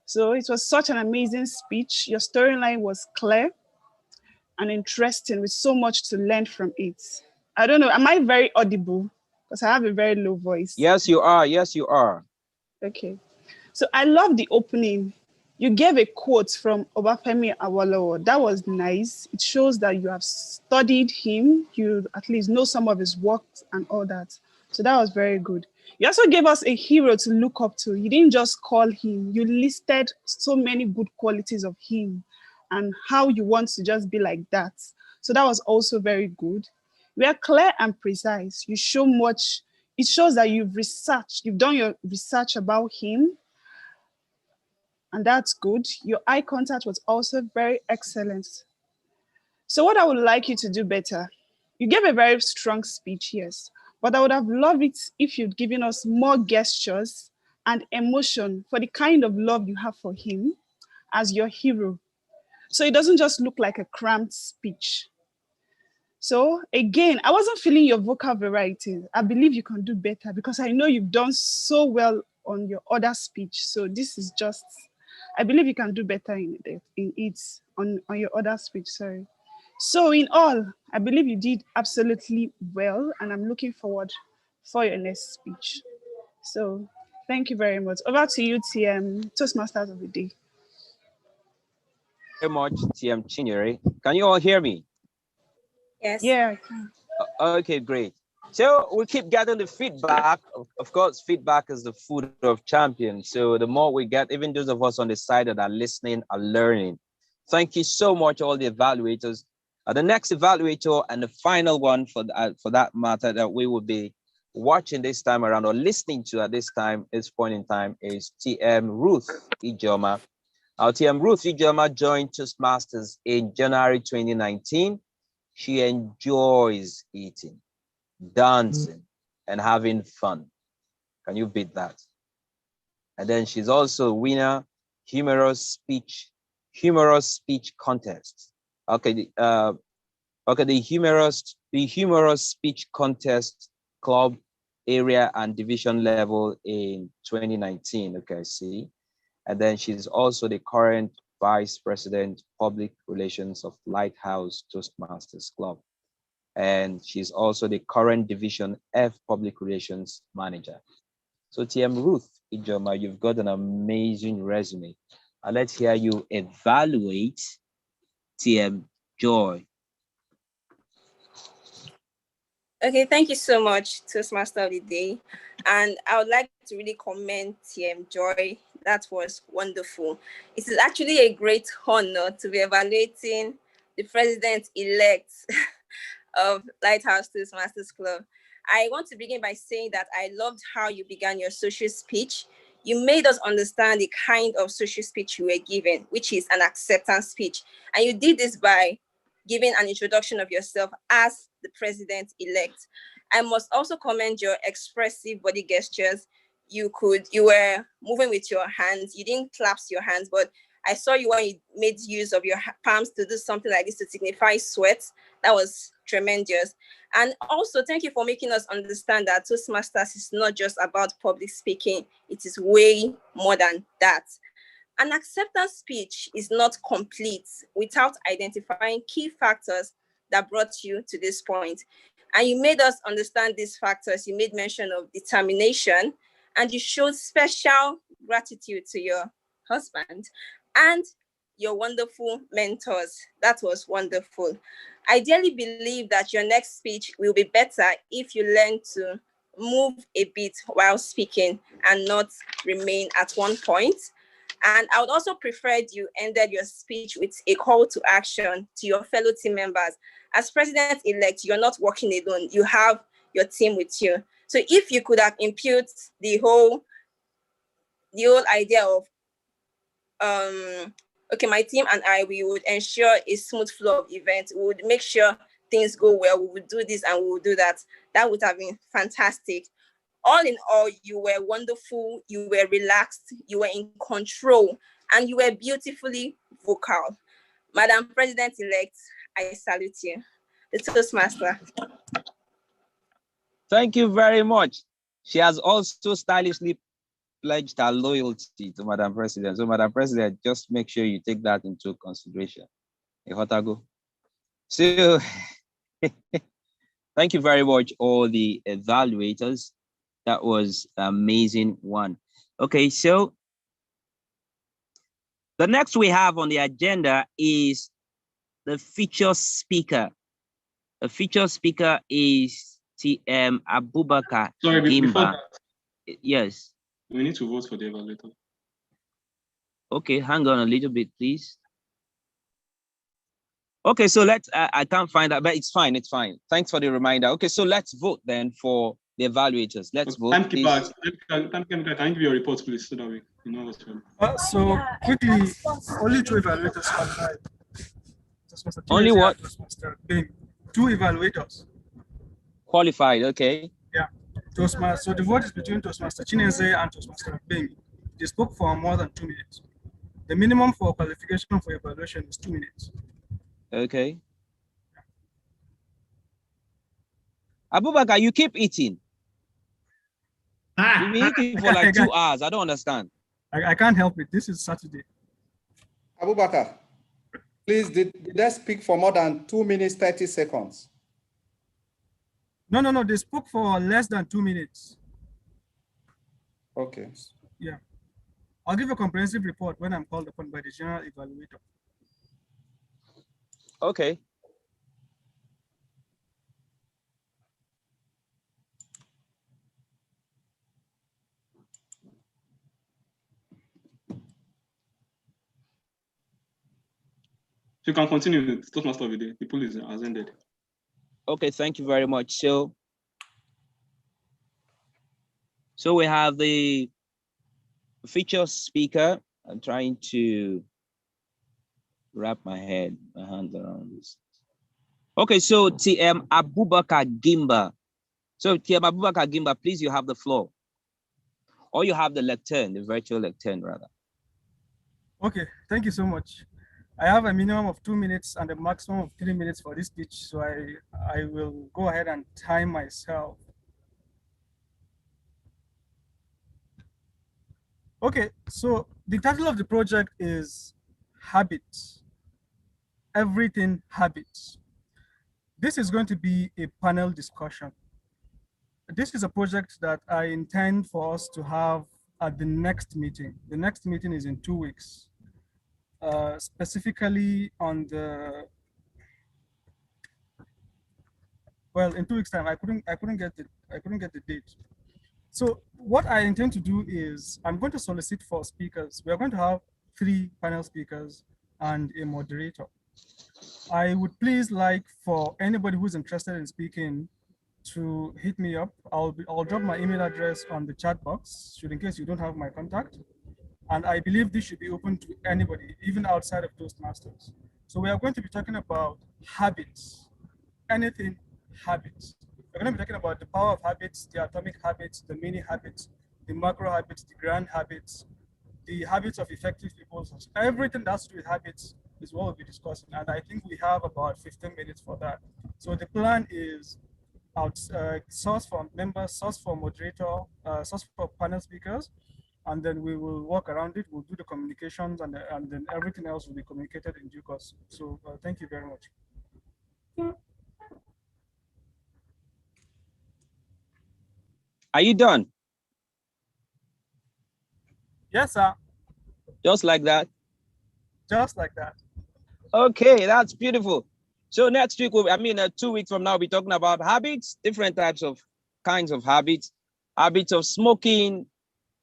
So it was such an amazing speech. Your storyline was clear and interesting with so much to learn from it. I don't know, am I very audible? Because I have a very low voice. Yes, you are. Yes, you are. Okay. So I love the opening. You gave a quote from Obafemi Awolowo. That was nice. It shows that you have studied him. You at least know some of his works and all that. So that was very good. You also gave us a hero to look up to. You didn't just call him. You listed so many good qualities of him and how you want to just be like that. So that was also very good. We are clear and precise. You show much. It shows that you've done your research about him. And that's good. Your eye contact was also very excellent. So what I would like you to do better, you gave a very strong speech, yes, but I would have loved it if you'd given us more gestures and emotion for the kind of love you have for him as your hero. So it doesn't just look like a cramped speech. So again, I wasn't feeling your vocal variety. I believe you can do better because I know you've done so well on your other speech. So this is just, I believe you can do better in it on your other speech, sorry. So in all, I believe you did absolutely well and I'm looking forward for your next speech. So thank you very much. Over to you, TM, Toastmasters of the day. Very much, TM Chinyere. Can you all hear me? Yes. Yeah, I can. Okay, great. So we keep getting the feedback. Of course, feedback is the food of champions. So the more we get, even those of us on the side that are listening are learning. Thank you so much, all the evaluators. The next evaluator and the final one for that matter that we will be watching this time around or listening to at this point in time is TM Ruth Ijoma. Our TM Ruth Ijoma joined Toastmasters in January 2019. She enjoys eating, dancing, and having fun. Can you beat that? And then she's also a winner, humorous speech contest. Okay, the humorous speech contest club area and division level in 2019. Okay, I see. And then she's also the current Vice President, Public Relations of Lighthouse Toastmasters Club. And she's also the current Division F Public Relations Manager. So TM Ruth Ijoma, you've got an amazing resume. Let's hear you evaluate TM Joy. Okay, thank you so much, Toastmaster of the Day. And I would like to really commend TM Joy. That was wonderful. It is actually a great honor to be evaluating the president-elect of Lighthouse Toastmasters Club. I want to begin by saying that I loved how you began your social speech. You made us understand the kind of social speech you were given, which is an acceptance speech. And you did this by giving an introduction of yourself as the president-elect. I must also commend your expressive body gestures. You were moving with your hands. You didn't clasp your hands, but I saw you when you made use of your palms to do something like this to signify sweat. That was tremendous. And also, thank you for making us understand that Toastmasters is not just about public speaking. It is way more than that. An acceptance speech is not complete without identifying key factors that brought you to this point. And you made us understand these factors. You made mention of determination, and you showed special gratitude to your husband and your wonderful mentors. That was wonderful. I dearly believe that your next speech will be better if you learn to move a bit while speaking and not remain at one point. And I would also prefer you ended your speech with a call to action to your fellow team members. As president-elect, you're not working alone. You have your team with you. So if you could have imputed the whole idea of, okay, my team and I, we would ensure a smooth flow of events. We would make sure things go well. We would do this and we would do that. That would have been fantastic. All in all, you were wonderful, you were relaxed, you were in control, and you were beautifully vocal. Madam President-elect, I salute you. The Toastmaster. Thank you very much. She has also stylishly pledged her loyalty to Madam President. So Madam President, just make sure you take that into consideration. So thank you very much, all the evaluators. That was an amazing one. Okay, so the next we have on the agenda is the feature speaker. The feature speaker is TM Abubakar. Sorry, before that, yes. We need to vote for the evaluator. Okay, hang on a little bit, please. Okay, so let's, I can't find that, but it's fine, it's fine. Thanks for the reminder. Okay, so let's vote then for the evaluators. Let's vote. Timekeeper, can you give your report, please, so that we know what's going on. So quickly, only 2 evaluators qualified. Only what? 2 evaluators. Qualified, okay. Yeah. Toastmaster. So the vote is between Toastmaster Chinese and Toastmaster Bengi. They spoke for more than 2 minutes. The minimum for qualification for evaluation is 2 minutes. Okay. Abubakar, you keep eating. You've been eating for like 2 hours. I don't understand. I can't help it. This is Saturday. Abubakar, please, did they speak for more than 2 minutes, 30 seconds? No. They spoke for less than 2 minutes. Okay. Yeah. I'll give a comprehensive report when I'm called upon by the general evaluator. Okay. You can continue with Toastmaster video. The poll has ended. Okay, thank you very much. So we have the feature speaker. I'm trying to wrap my hands around this. Okay, so TM Abubakar Gimba. So TM Abubakar Gimba, please, you have the floor. Or you have the lectern, the virtual lectern rather. Okay, thank you so much. I have a minimum of 2 minutes and a maximum of 3 minutes for this speech, so I will go ahead and time myself. Okay, so the title of the project is Habits. Everything Habits. This is going to be a panel discussion. This is a project that I intend for us to have at the next meeting. The next meeting is in 2 weeks. Specifically on the, well, in 2 weeks time. I couldn't get the date. So what I intend to do is I'm going to solicit for speakers. We are going to have 3 panel speakers and a moderator. I would please like for anybody who's interested in speaking to hit me up. I'll drop my email address on the chat box, should in case you don't have my contact. And I believe this should be open to anybody, even outside of Toastmasters. So we are going to be talking about habits, anything habits. We're going to be talking about the power of habits, the atomic habits, the mini habits, the macro habits, the grand habits, the habits of effective people. Everything that's to do with habits is what we'll be discussing. And I think we have about 15 minutes for that. So the plan is source for members, source for moderator, source for panel speakers, and then we will work around it. We'll do the communications, and then everything else will be communicated in due course. So thank you very much. Are you done? Yes, sir. Just like that? Just like that. Okay, that's beautiful. So next week, 2 weeks from now, we'll be talking about habits, different types of kinds of habits, habits of smoking,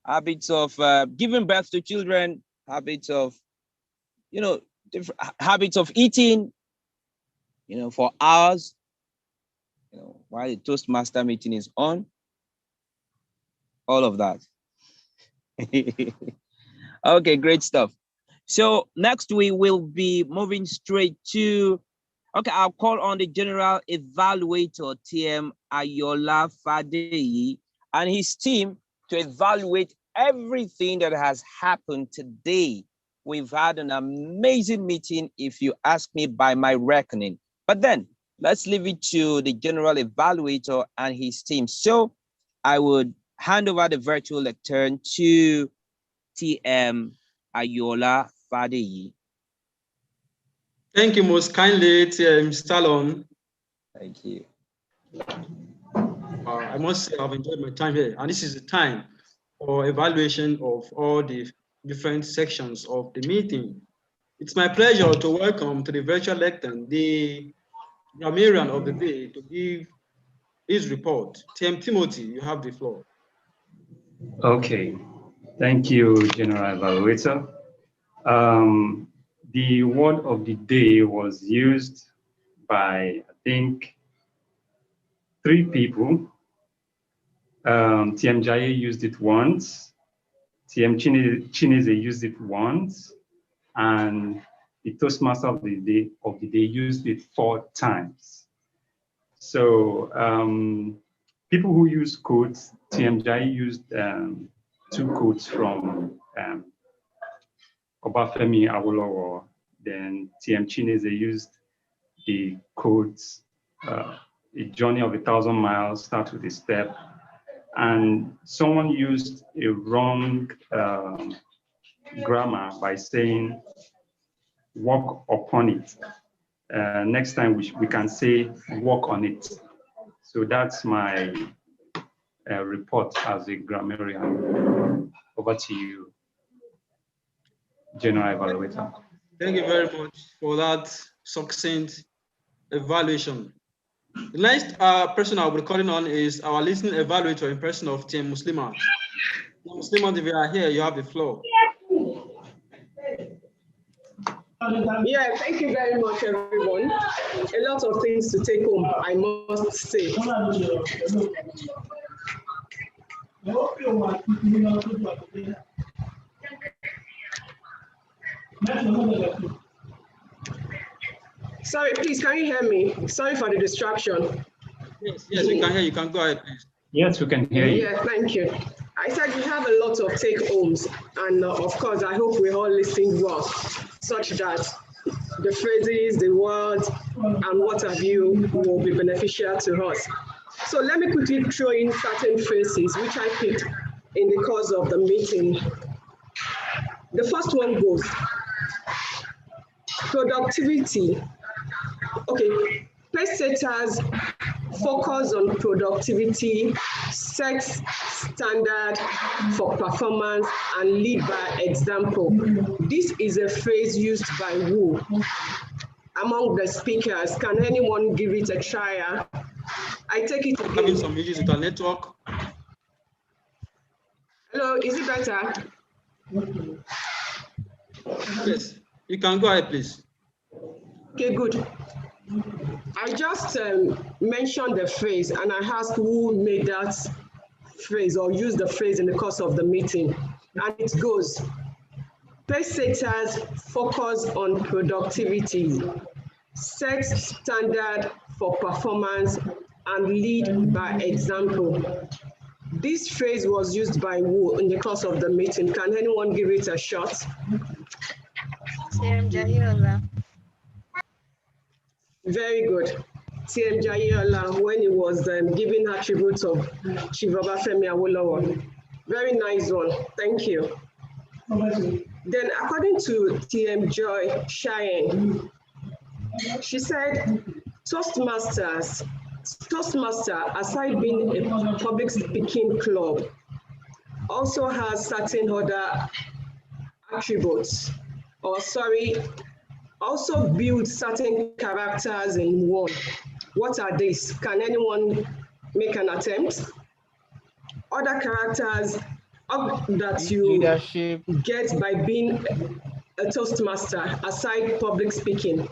habits of giving birth to children, habits of, different habits of eating, for hours, while the Toastmaster meeting is on, all of that. Okay, great stuff. So next we will be moving straight to, okay, I'll call on the general evaluator, TM Ayola Fadeyi, and his team to evaluate everything that has happened today. We've had an amazing meeting, if you ask me, by my reckoning. But then let's leave it to the general evaluator and his team. So I would hand over the virtual lectern to TM Ayola Fadeyi. Thank you most kindly, TM Stallone. Thank you. I must say I've enjoyed my time here, and this is the time for evaluation of all the different sections of the meeting. It's my pleasure to welcome to the virtual lectern the grammarian of the day to give his report. TM Timothy, you have the floor. Okay, thank you, General Evaluator. The word of the day was used by, I think, 3 people. TM Jaye used it once, TM Chineze used it once, and the Toastmaster of the day used it 4 times. So people who use quotes, TM Jaye used 2 quotes from Obafemi Awolowo. Then TM Chineze used the quotes, a journey of 1,000 miles starts with a step. And someone used a wrong grammar by saying, walk upon it. Next time we can say, walk on it. So that's my report as a grammarian. Over to you, General Evaluator. Thank you very much for that succinct evaluation. The next person I'll be calling on is our listening evaluator in person of TM Muslimat. Muslimat, if you are here, you have the floor. Yeah, thank you very much, everyone. A lot of things to take home, I must say. Sorry, please, can you hear me? Sorry for the distraction. Yes, we can hear you. You can go ahead, please. Yes, we can hear you. Yeah, thank you. I said we have a lot of take-homes, and of course, I hope we all listened well, such that the phrases, the words, and what have you will be beneficial to us. So let me quickly throw in certain phrases which I picked in the course of the meeting. The first one goes, productivity. Okay, pace setters focus on productivity, set standard for performance, and lead by example. This is a phrase used by who among the speakers? Can anyone give it a try? I take it again. Having some issues with our network. Hello, is it better? Yes, you can go ahead, please. Okay, good. I just mentioned the phrase and I asked who made that phrase or used the phrase in the course of the meeting. And it goes, pace setters focus on productivity, set standard for performance, and lead by example. This phrase was used by who in the course of the meeting? Can anyone give it a shot? TM Jayola. Very good. TM Jayola, when he was giving attributes of Chief Obafemi Awolowo. Very nice one. Thank you. Then, according to TM Joy Cheyenne, she said, Toastmaster, aside being a public speaking club, also has certain other attributes, also build certain characters in one. What are these? Can anyone make an attempt. Other characters that you leadership get by being a Toastmaster, aside public speaking.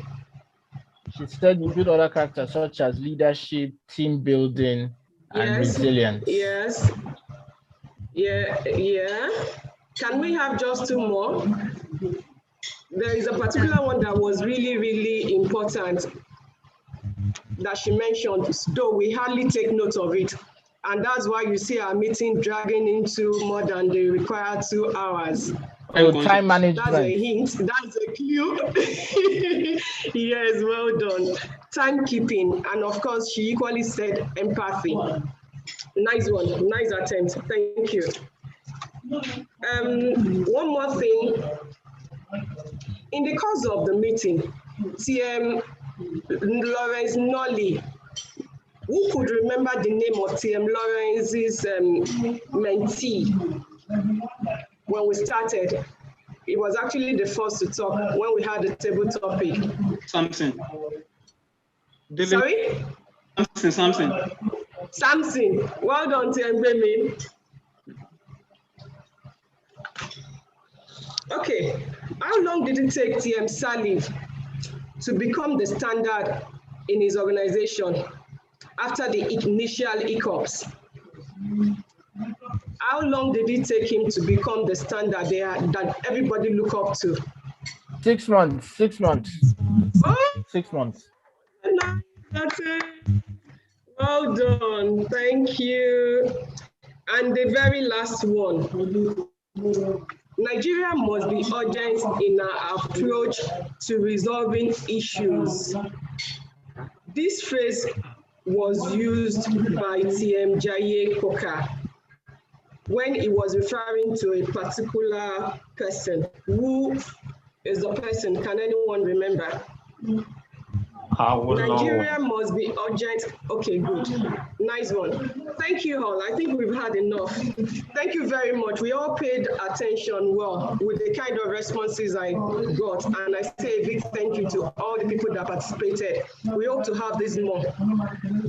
She said include other characters such as leadership, team building, and resilience. Yes. Yeah. Can we have just two more? There is a particular one that was really, really important that she mentioned, though we hardly take note of it. And that's why you see our meeting dragging into more than the required 2 hours. Oh, time management. That's a hint, that's a clue. Yes, well done. Timekeeping, and of course, she equally said empathy. Nice one, nice attempt, thank you. One more thing. In the course of the meeting, TM Lawrence Nolly, who could remember the name of TM Lawrence's mentee when we started? He was actually the first to talk when we had the table topic. Samson. Sorry? Samson. Samson. Well done, TM Bemi. Okay. How long did it take TM Salif to become the standard in his organization after the initial hiccups? How long did it take him to become the standard that everybody look up to? 6 months. 6 months. Oh, 6 months. Well done. Thank you. And the very last one. Nigeria must be urgent in our approach to resolving issues. This phrase was used by TM Jaye Koka when he was referring to a particular person. Who is the person? Can anyone remember? Nigeria must be urgent. Okay, good. Nice one. Thank you all. I think we've had enough. Thank you very much. We all paid attention well with the kind of responses I got. And I say a big thank you to all the people that participated. We hope to have this more.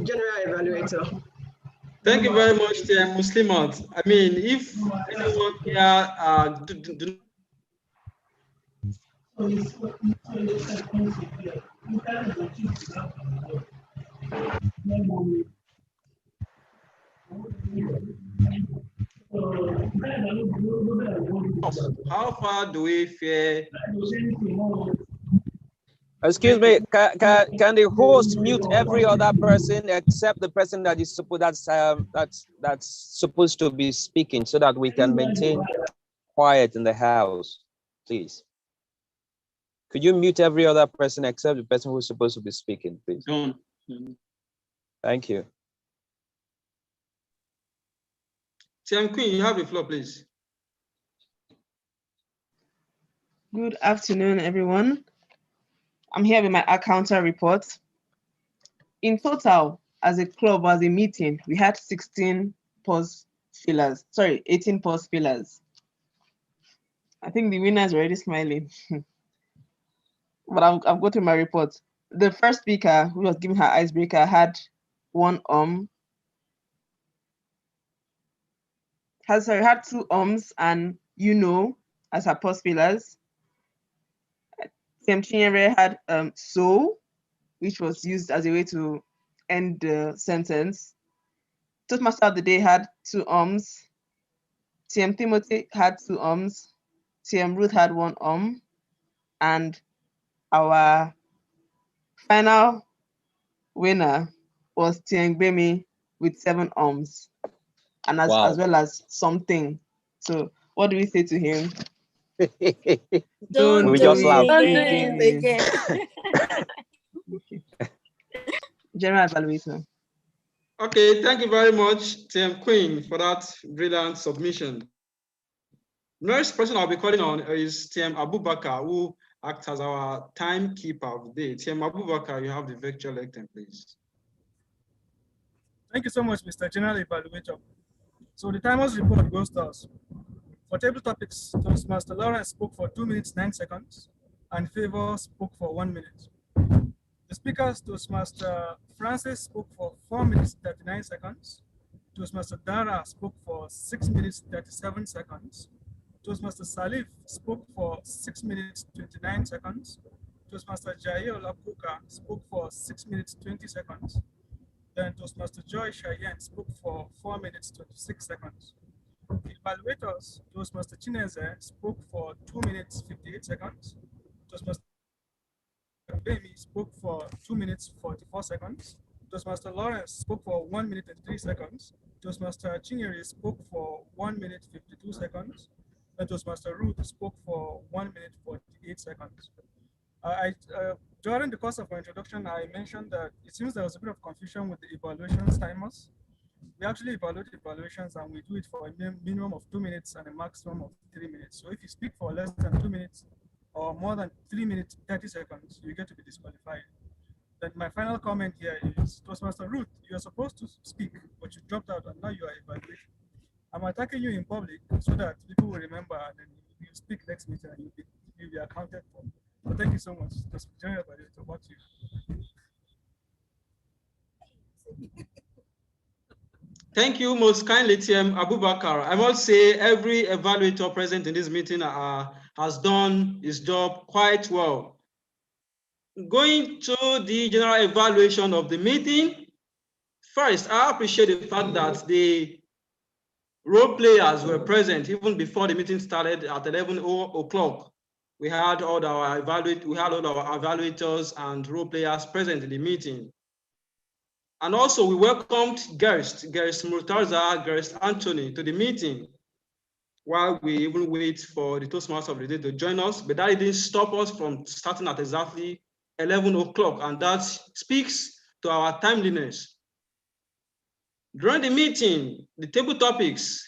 General Evaluator. Thank you very much, Muslimat. I mean, if anyone here how far do we fear? Excuse me, can the host mute every other person except the person that is that's supposed to be speaking, so that we can maintain quiet in the house, please? Could you mute every other person except the person who's supposed to be speaking, please? Thank you. TM Queen, you have the floor, please. Good afternoon, everyone. I'm here with my accountant report. In total, as a club, as a meeting, we had 18 pause fillers. I think the winner is already smiling. But I've got to my report. The first speaker, who was giving her icebreaker, had had 2 and as her pause fillers. TM Chinyere had so, which was used as a way to end the sentence. Toastmaster of the day had 2 TM Timothy had 2 TM Ruth had 1 and our final winner was TM Bemi with 7 and as well as something. So what do we say to him? We just laugh. General Evaluator. Okay, thank you very much, TM Queen, for that brilliant submission. Next person I'll be calling on is TM Abubakar, who acts as our timekeeper of the day. TM Abubakar, you have the virtual lectern, please. Thank you so much, Mr. General Evaluator. So the timer's report goes to us. For table topics, Toastmaster Lawrence spoke for 2 minutes, 9 seconds, and Favor spoke for 1 minute. The speakers, Toastmaster Francis spoke for 4 minutes 39 seconds. Toastmaster Dara spoke for 6 minutes 37 seconds. Toastmaster Salif spoke for 6 minutes 29 seconds. Toastmaster Jayo Lapuka spoke for 6 minutes 20 seconds. Then Toastmaster Joy Cheyenne spoke for 4 minutes 26 seconds. The evaluators, Toastmaster Chineze spoke for 2 minutes 58 seconds. Toastmaster Bemi spoke for 2 minutes 44 seconds. Toastmaster Lawrence spoke for 1 minute and 3 seconds. Toastmaster Chinyere spoke for 1 minute 52 seconds. And Toastmaster Ruth spoke for 1 minute 48 seconds. During the course of my introduction, I mentioned that it seems there was a bit of confusion with the evaluations timers. We actually evaluate evaluations and we do it for a minimum of 2 minutes and a maximum of 3 minutes. So if you speak for less than 2 minutes or more than 3 minutes, 30 seconds, you get to be disqualified. Then my final comment here is, Toastmaster Ruth, you are supposed to speak, but you dropped out and now you are evaluating. I'm attacking you in public so that people will remember and then you speak next meeting and you'll be accounted for. So thank you so much. That's general evaluator. Back to you. Thank you most kindly, TM Abubakar. I must say every evaluator present in this meeting has done his job quite well. Going to the general evaluation of the meeting, first, I appreciate the fact that the role players were present even before the meeting started at 11 o'clock. We had all our evaluators and role players present in the meeting. And also we welcomed guests Murtaza, guest Anthony to the meeting while we even wait for the Toastmasters of the day to join us, but that didn't stop us from starting at exactly 11 o'clock, and that speaks to our timeliness. During the meeting, the table topics,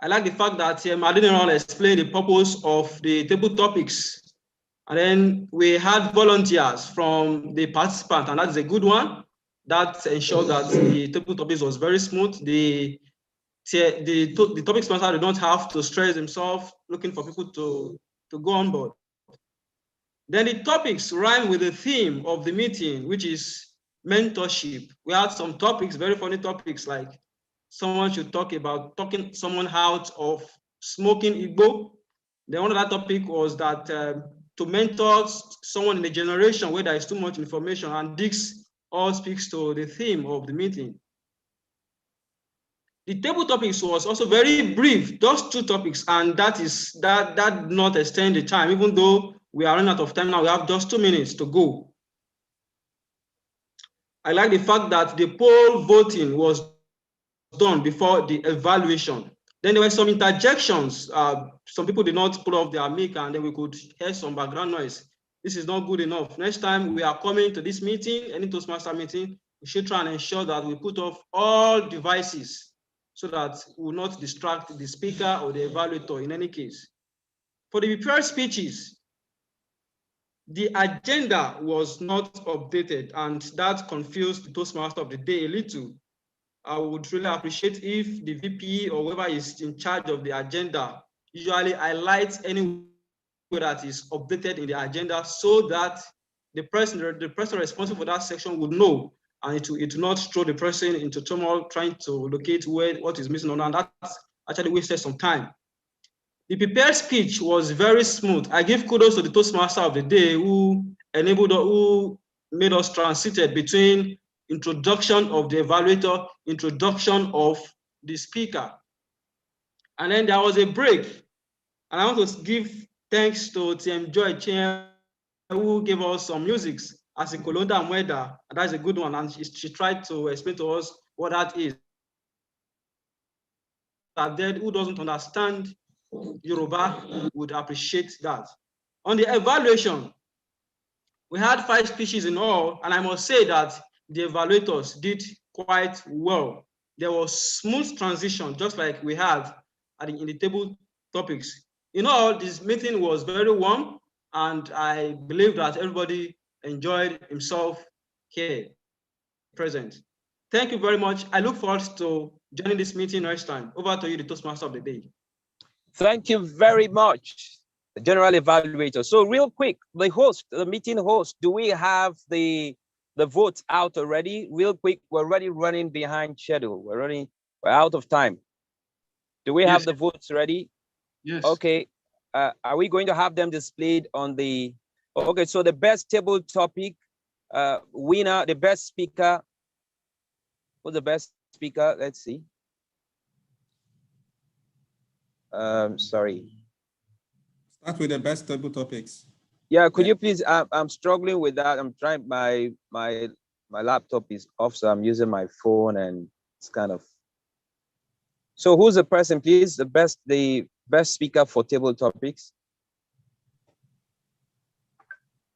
I like the fact that Adeniran explained the purpose of the table topics, and then we had volunteers from the participants, and that's a good one. That ensured that the table topics was very smooth. The topic sponsor did not have to stress himself looking for people to go on board. Then the topics rhyme with the theme of the meeting, which is mentorship. We had some topics, very funny topics, like someone should talk about talking someone out of smoking Igbo. Then one other topic was that to mentor someone in a generation where there is too much information, and this all speaks to the theme of the meeting. The table topics was also very brief, just 2 topics, and that did not extend the time, even though we are running out of time now. We have just 2 minutes to go. I like the fact that the poll voting was done before the evaluation. Then there were some interjections. Some people did not pull off their mic, and then we could hear some background noise. This is not good enough. Next time we are coming to this meeting, any Toastmaster meeting, we should try and ensure that we put off all devices so that we will not distract the speaker or the evaluator in any case. For the prepared speeches, the agenda was not updated, and that confused the Toastmaster of the day a little. I would really appreciate if the VP or whoever is in charge of the agenda usually highlights any that is updated in the agenda, so that the person responsible for that section would know, and it will not throw the person into turmoil trying to locate what is missing on, and that actually wasted some time. The prepared speech was very smooth. I give kudos to the Toastmaster of the day who made us transited between introduction of the evaluator, introduction of the speaker. And then there was a break. And I want to give thanks to TM Joy Chen, who gave us some music as a Kolonda Mweda. That's a good one. And she tried to explain to us what that is. That who doesn't understand Yoruba would appreciate that. On the evaluation, we had 5 speeches in all, and I must say that the evaluators did quite well. There was smooth transition, just like we had in the table topics. In all, this meeting was very warm, and I believe that everybody enjoyed himself here present. Thank you very much. I look forward to joining this meeting next time. Over to you, the Toastmaster of the day. Thank you very much, the general evaluator. So real quick, the meeting host, do we have the the votes out already? Real quick, we're already running behind schedule. We're out of time. Do we have the votes ready? Yes. Okay. Are we going to have them displayed on the? Okay. So the best table topic winner, the best speaker. Who's the best speaker? Let's see. Sorry. Start with the best table topics. Yeah, could you please? I'm struggling with that. I'm trying. My laptop is off, so I'm using my phone, and it's kind of. So who's the person, please? The best speaker for table topics.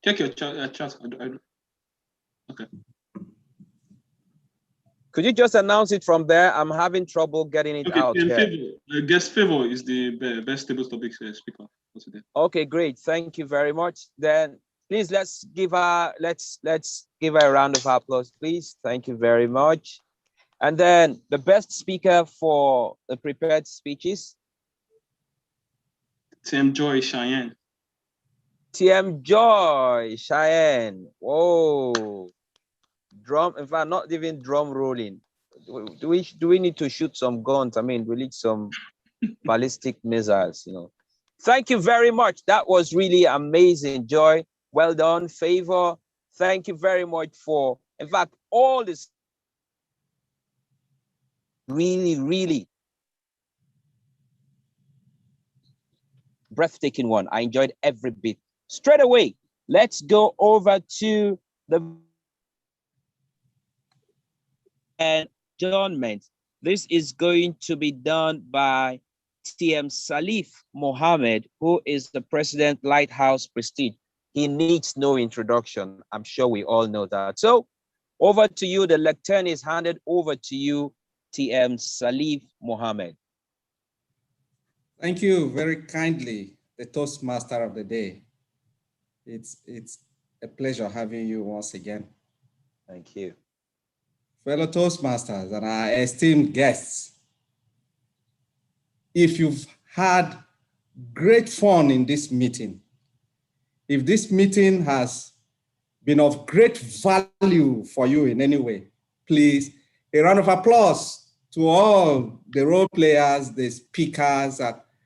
Check your chat. Okay. Could you just announce it from there? I'm having trouble getting it out here. Guest Favor is the best table topics speaker for today. Okay, great. Thank you very much. Then please let's give her a round of applause, please. Thank you very much. And then the best speaker for the prepared speeches. TM Joy Cheyenne. TM Joy Cheyenne. Whoa. Drum, in fact, not even drum rolling. Do we need to shoot some guns? I mean, we need some ballistic missiles, you know. Thank you very much. That was really amazing, Joy. Well done, Favor. Thank you very much for, in fact, all this really breathtaking one. I enjoyed every bit. Straight away, let's go over to the adjournment. This is going to be done by TM Salif Mohammed, who is the president, Lighthouse Prestige. He needs no introduction. I'm sure we all know that. So over to you. The lectern is handed over to you, TM Salif Mohammed. Thank you very kindly, the Toastmaster of the day. It's a pleasure having you once again. Thank you. Fellow Toastmasters and our esteemed guests, if you've had great fun in this meeting, if this meeting has been of great value for you in any way, please, a round of applause to all the role players, the speakers,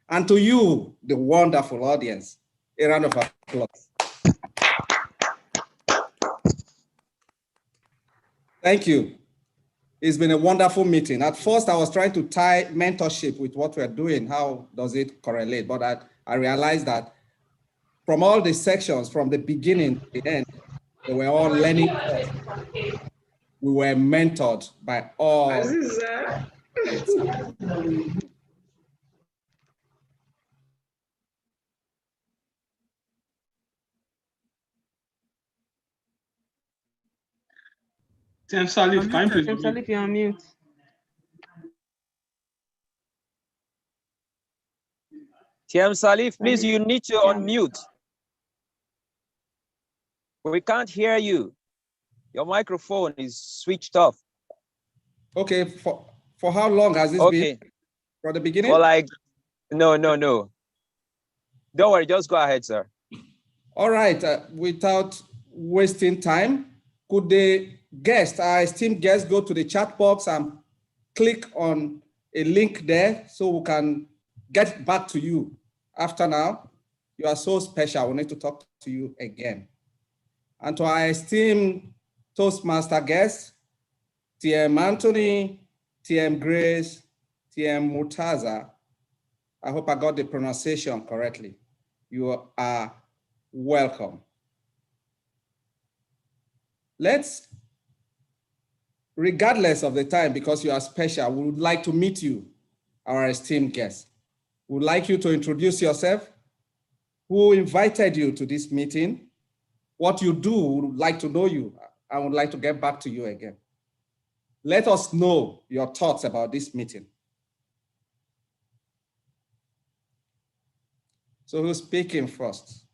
and to you, the wonderful audience. A round of applause. Thank you. It's been a wonderful meeting. At first, I was trying to tie mentorship with what we're doing. How does it correlate? But I realized that from all the sections, from the beginning to the end, they were all learning. We were mentored by all. TM Salif, can you please? TM Salif, you're on mute. TM Salif, please, you need to unmute. We can't hear you. Your microphone is switched off. Okay, for how long has this been? From the beginning? Well, like, no. Don't worry, just go ahead, sir. All right, without wasting time, could the guest, our esteemed guest, go to the chat box and click on a link there so we can get back to you after now? You are so special. We need to talk to you again. And to our esteemed Toastmaster guests, TM Anthony, TM Grace, TM Murtaza, I hope I got the pronunciation correctly. You are welcome. Let's, regardless of the time, because you are special, we would like to meet you, our esteemed guests. We would like you to introduce yourself, who invited you to this meeting, what you do, we would like to know you. I would like to get back to you again. Let us know your thoughts about this meeting. So who's speaking first?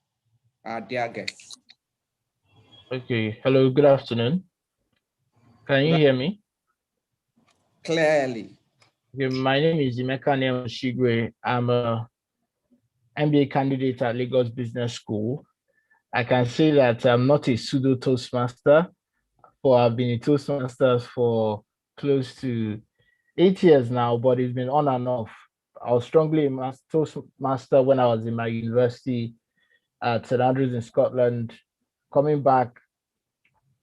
Our dear guests. Okay, hello, good afternoon. Can you hear me? Clearly. Okay, my name is Emeka Shigwe. I'm a MBA candidate at Lagos Business School. I can say that I'm not a pseudo Toastmaster. for I've been in Toastmasters for close to 8 years now, but it's been on and off. I was strongly a Toastmaster when I was in my university at St. Andrews in Scotland. Coming back,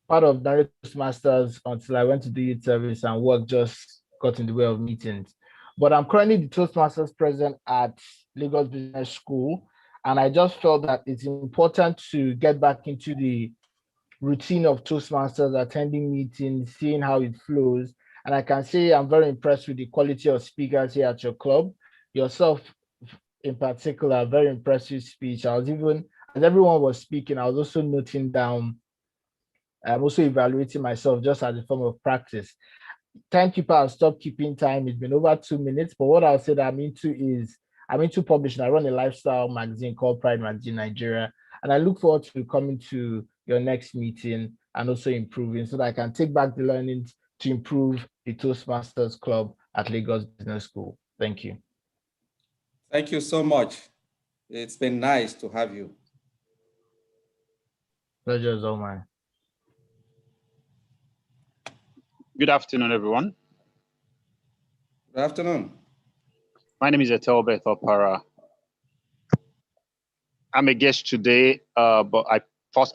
part of the Toastmasters until I went to do youth service, and work just got in the way of meetings. But I'm currently the Toastmasters president at Lagos Business School, and I just felt that it's important to get back into the routine of Toastmasters, attending meetings, seeing how it flows. And I can say I'm very impressed with the quality of speakers here at your club. Yourself in particular, very impressive speech. I was even, as everyone was speaking, I was also noting down. I'm also evaluating myself just as a form of practice. Timekeeper has stopped keeping time. It's been over 2 minutes, but what I'll say that I'm into publishing. I run a lifestyle magazine called Pride Magazine Nigeria, and I look forward to coming to your next meeting and also improving so that I can take back the learnings to improve the Toastmasters Club at Lagos Business School. Thank you. Thank you so much. It's been nice to have you. Pleasure is all mine. Good afternoon, everyone. Good afternoon. My name is Etelbeth Opara. I'm a guest today, but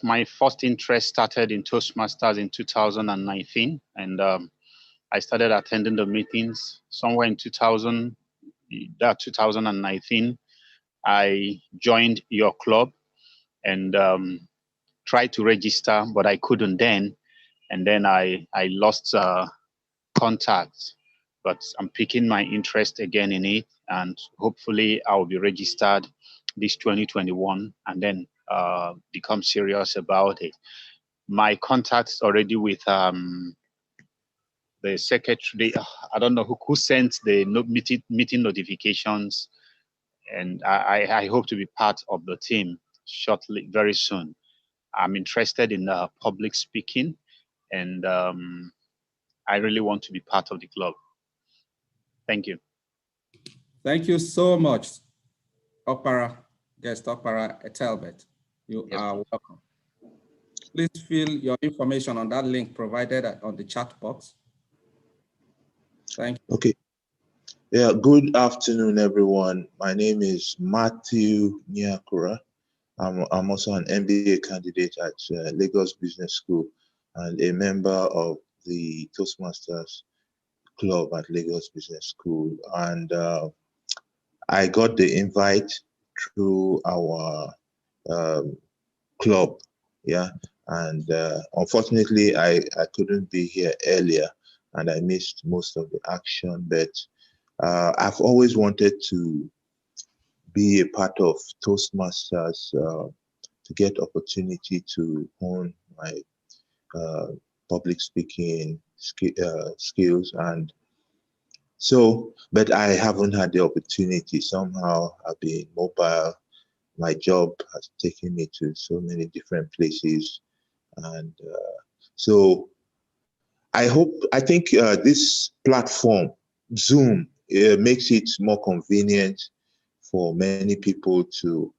my first interest started in Toastmasters in 2019, and I started attending the meetings somewhere in 2019. I joined your club and tried to register, but I couldn't then. And then I lost contact, but I'm picking my interest again in it, and hopefully I'll be registered this 2021 and then become serious about it. My contact's already with the secretary. I don't know who sent the meeting notifications, and I hope to be part of the team shortly, very soon. I'm interested in public speaking, and I really want to be part of the club. Thank you. Thank you so much, guest Opera Etelbeth. You are welcome. Please fill your information on that link provided on the chat box. Thank you. Okay. Yeah, good afternoon, everyone. My name is Matthew Nyakura. I'm also an MBA candidate at Lagos Business School and a member of the Toastmasters Club at Lagos Business School. And I got the invite through our club, yeah. And unfortunately, I couldn't be here earlier and I missed most of the action, but I've always wanted to be a part of Toastmasters, to get opportunity to hone my public speaking skills. And so, but I haven't had the opportunity. Somehow I've been mobile. My job has taken me to so many different places. And so I think this platform, Zoom, makes it more convenient for many people to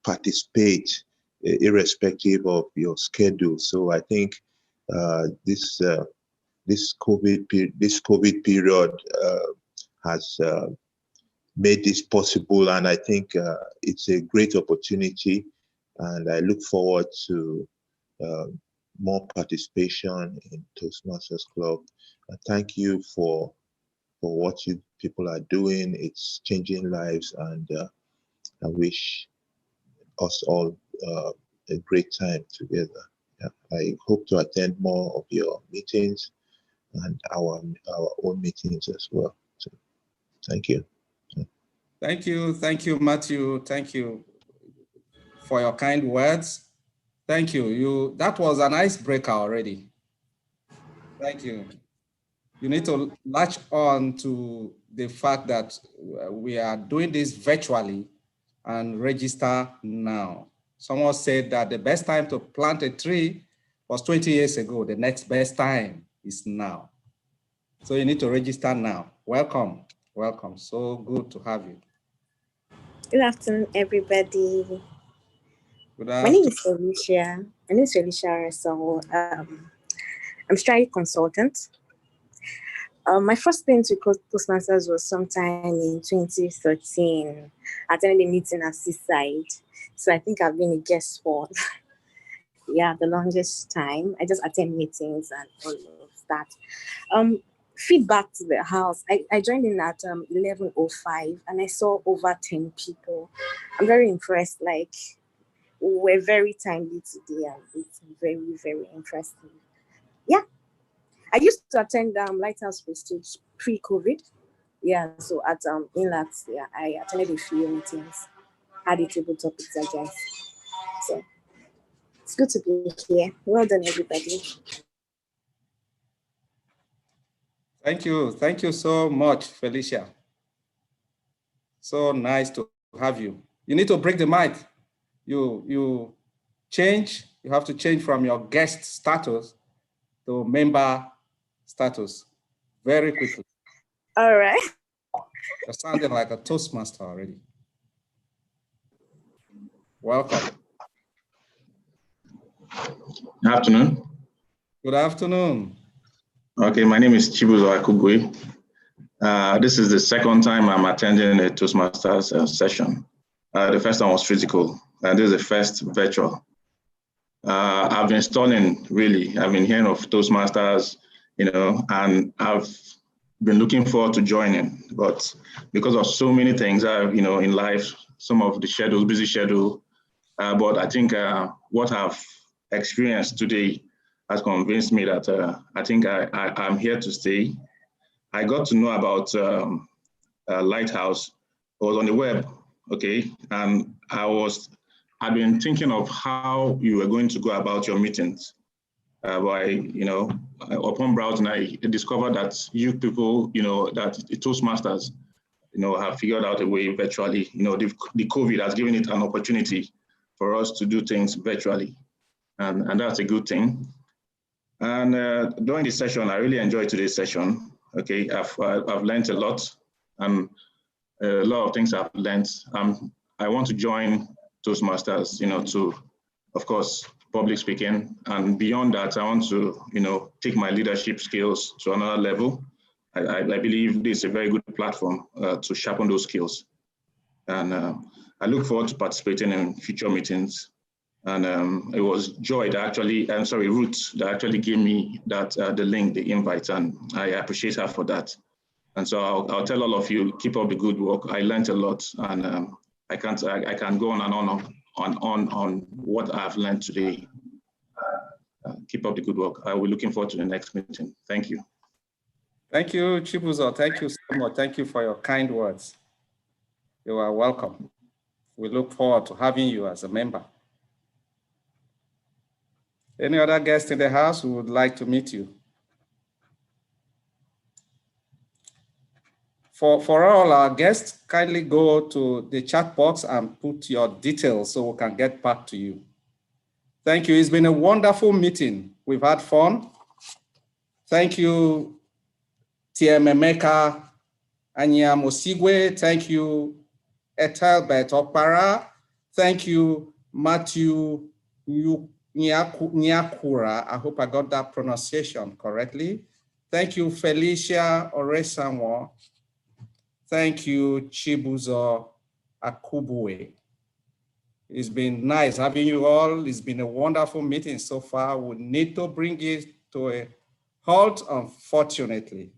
participate, irrespective of your schedule. So I think this COVID period has made this possible, and I think it's a great opportunity, and I look forward to more participation in Toastmasters Club. Thank you for what you people are doing. It's changing lives, and I wish us all a great time together. Yeah, I hope to attend more of your meetings and our own meetings as well. So, thank you. Thank you, Matthew. Thank you for your kind words. Thank you. That was an icebreaker already. Thank you. You need to latch on to the fact that we are doing this virtually and register now. Someone said that the best time to plant a tree was 20 years ago. The next best time is now. So you need to register now. Welcome. Welcome. So good to have you. Good afternoon, everybody. My name is Felicia. My name is Felicia. So I'm strategy consultant. My first thing to Toastmasters was sometime in 2013. I attended a meeting at Seaside. So I think I've been a guest for the longest time. I just attend meetings and all of that. Feedback to the house. I joined in at 11:05 and I saw over 10 people. I'm very impressed. Like, we're very timely today and it's very, very interesting. Yeah. I used to attend Lighthouse Prestige pre-COVID. Yeah, so at Inlats, I attended a few meetings, had a tabletop exercise. So it's good to be here. Well done, everybody. Thank you. Thank you so much, Felicia. So nice to have you. You need to break the mic. You change. You have to change from your guest status to member status very quickly. All right. You're sounding like a Toastmaster already. Welcome. Good afternoon. Good afternoon. Okay, my name is Chibuzo Akugwe. This is the second time I'm attending a Toastmasters session. The first one was physical, and this is the first virtual. I've been studying, really. I've been hearing of Toastmasters, and I've been looking forward to joining, but because of so many things, in life, some of the schedule, busy schedule, but I think what I've experienced today has convinced me that I think I'm here to stay. I got to know about Lighthouse. I was on the web, okay, and I've been thinking of how you were going to go about your meetings. Upon browsing, I discovered that you people, that Toastmasters, have figured out a way virtually. The COVID has given it an opportunity for us to do things virtually, and that's a good thing. And during this session, I really enjoyed today's session. Okay, I've learned a lot, and a lot of things I've learned. I want to join Toastmasters, to, of course, public speaking, and beyond that, I want to, take my leadership skills to another level. I believe this is a very good platform to sharpen those skills, and I look forward to participating in future meetings. And it was Ruth that actually gave me that the link, the invite, and I appreciate her for that. And so I'll tell all of you, keep up the good work. I learned a lot, and I can go on and on what I've learned today. Keep up the good work. I will be looking forward to the next meeting. Thank you. Thank you, Chibuzo. Thank you so much. Thank you for your kind words. You are welcome. We look forward to having you as a member. Any other guests in the house who would like to meet you? For all our guests, kindly go to the chat box and put your details so we can get back to you. Thank you. It's been a wonderful meeting. We've had fun. Thank you, Emeka Anyamosigwe. Thank you, Etelbert Okpara. Thank you, Matthew Nyakura. I hope I got that pronunciation correctly. Thank you, Felicia Oresanwo. Thank you, Chibuzo Akubue. It's been nice having you all. It's been a wonderful meeting so far. We need to bring it to a halt, unfortunately.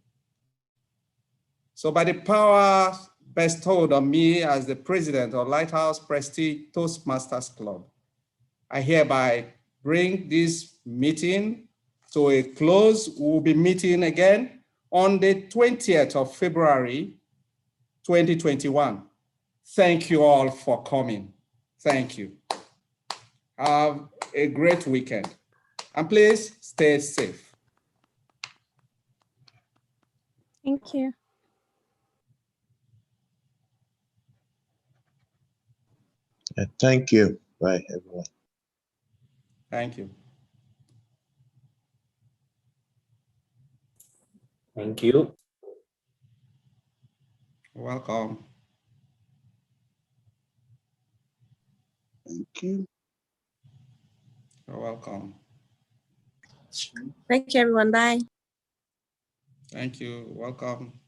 So by the power bestowed on me as the president of Lighthouse Prestige Toastmasters Club, I hereby bring this meeting to a close. We'll be meeting again on the 20th of February, 2021. Thank you all for coming. Thank you. Have a great weekend. And please stay safe. Thank you. Thank you. Bye, everyone. Thank you. Thank you. Welcome. Thank you. You're welcome. Thank you, everyone. Bye. Thank you. Welcome.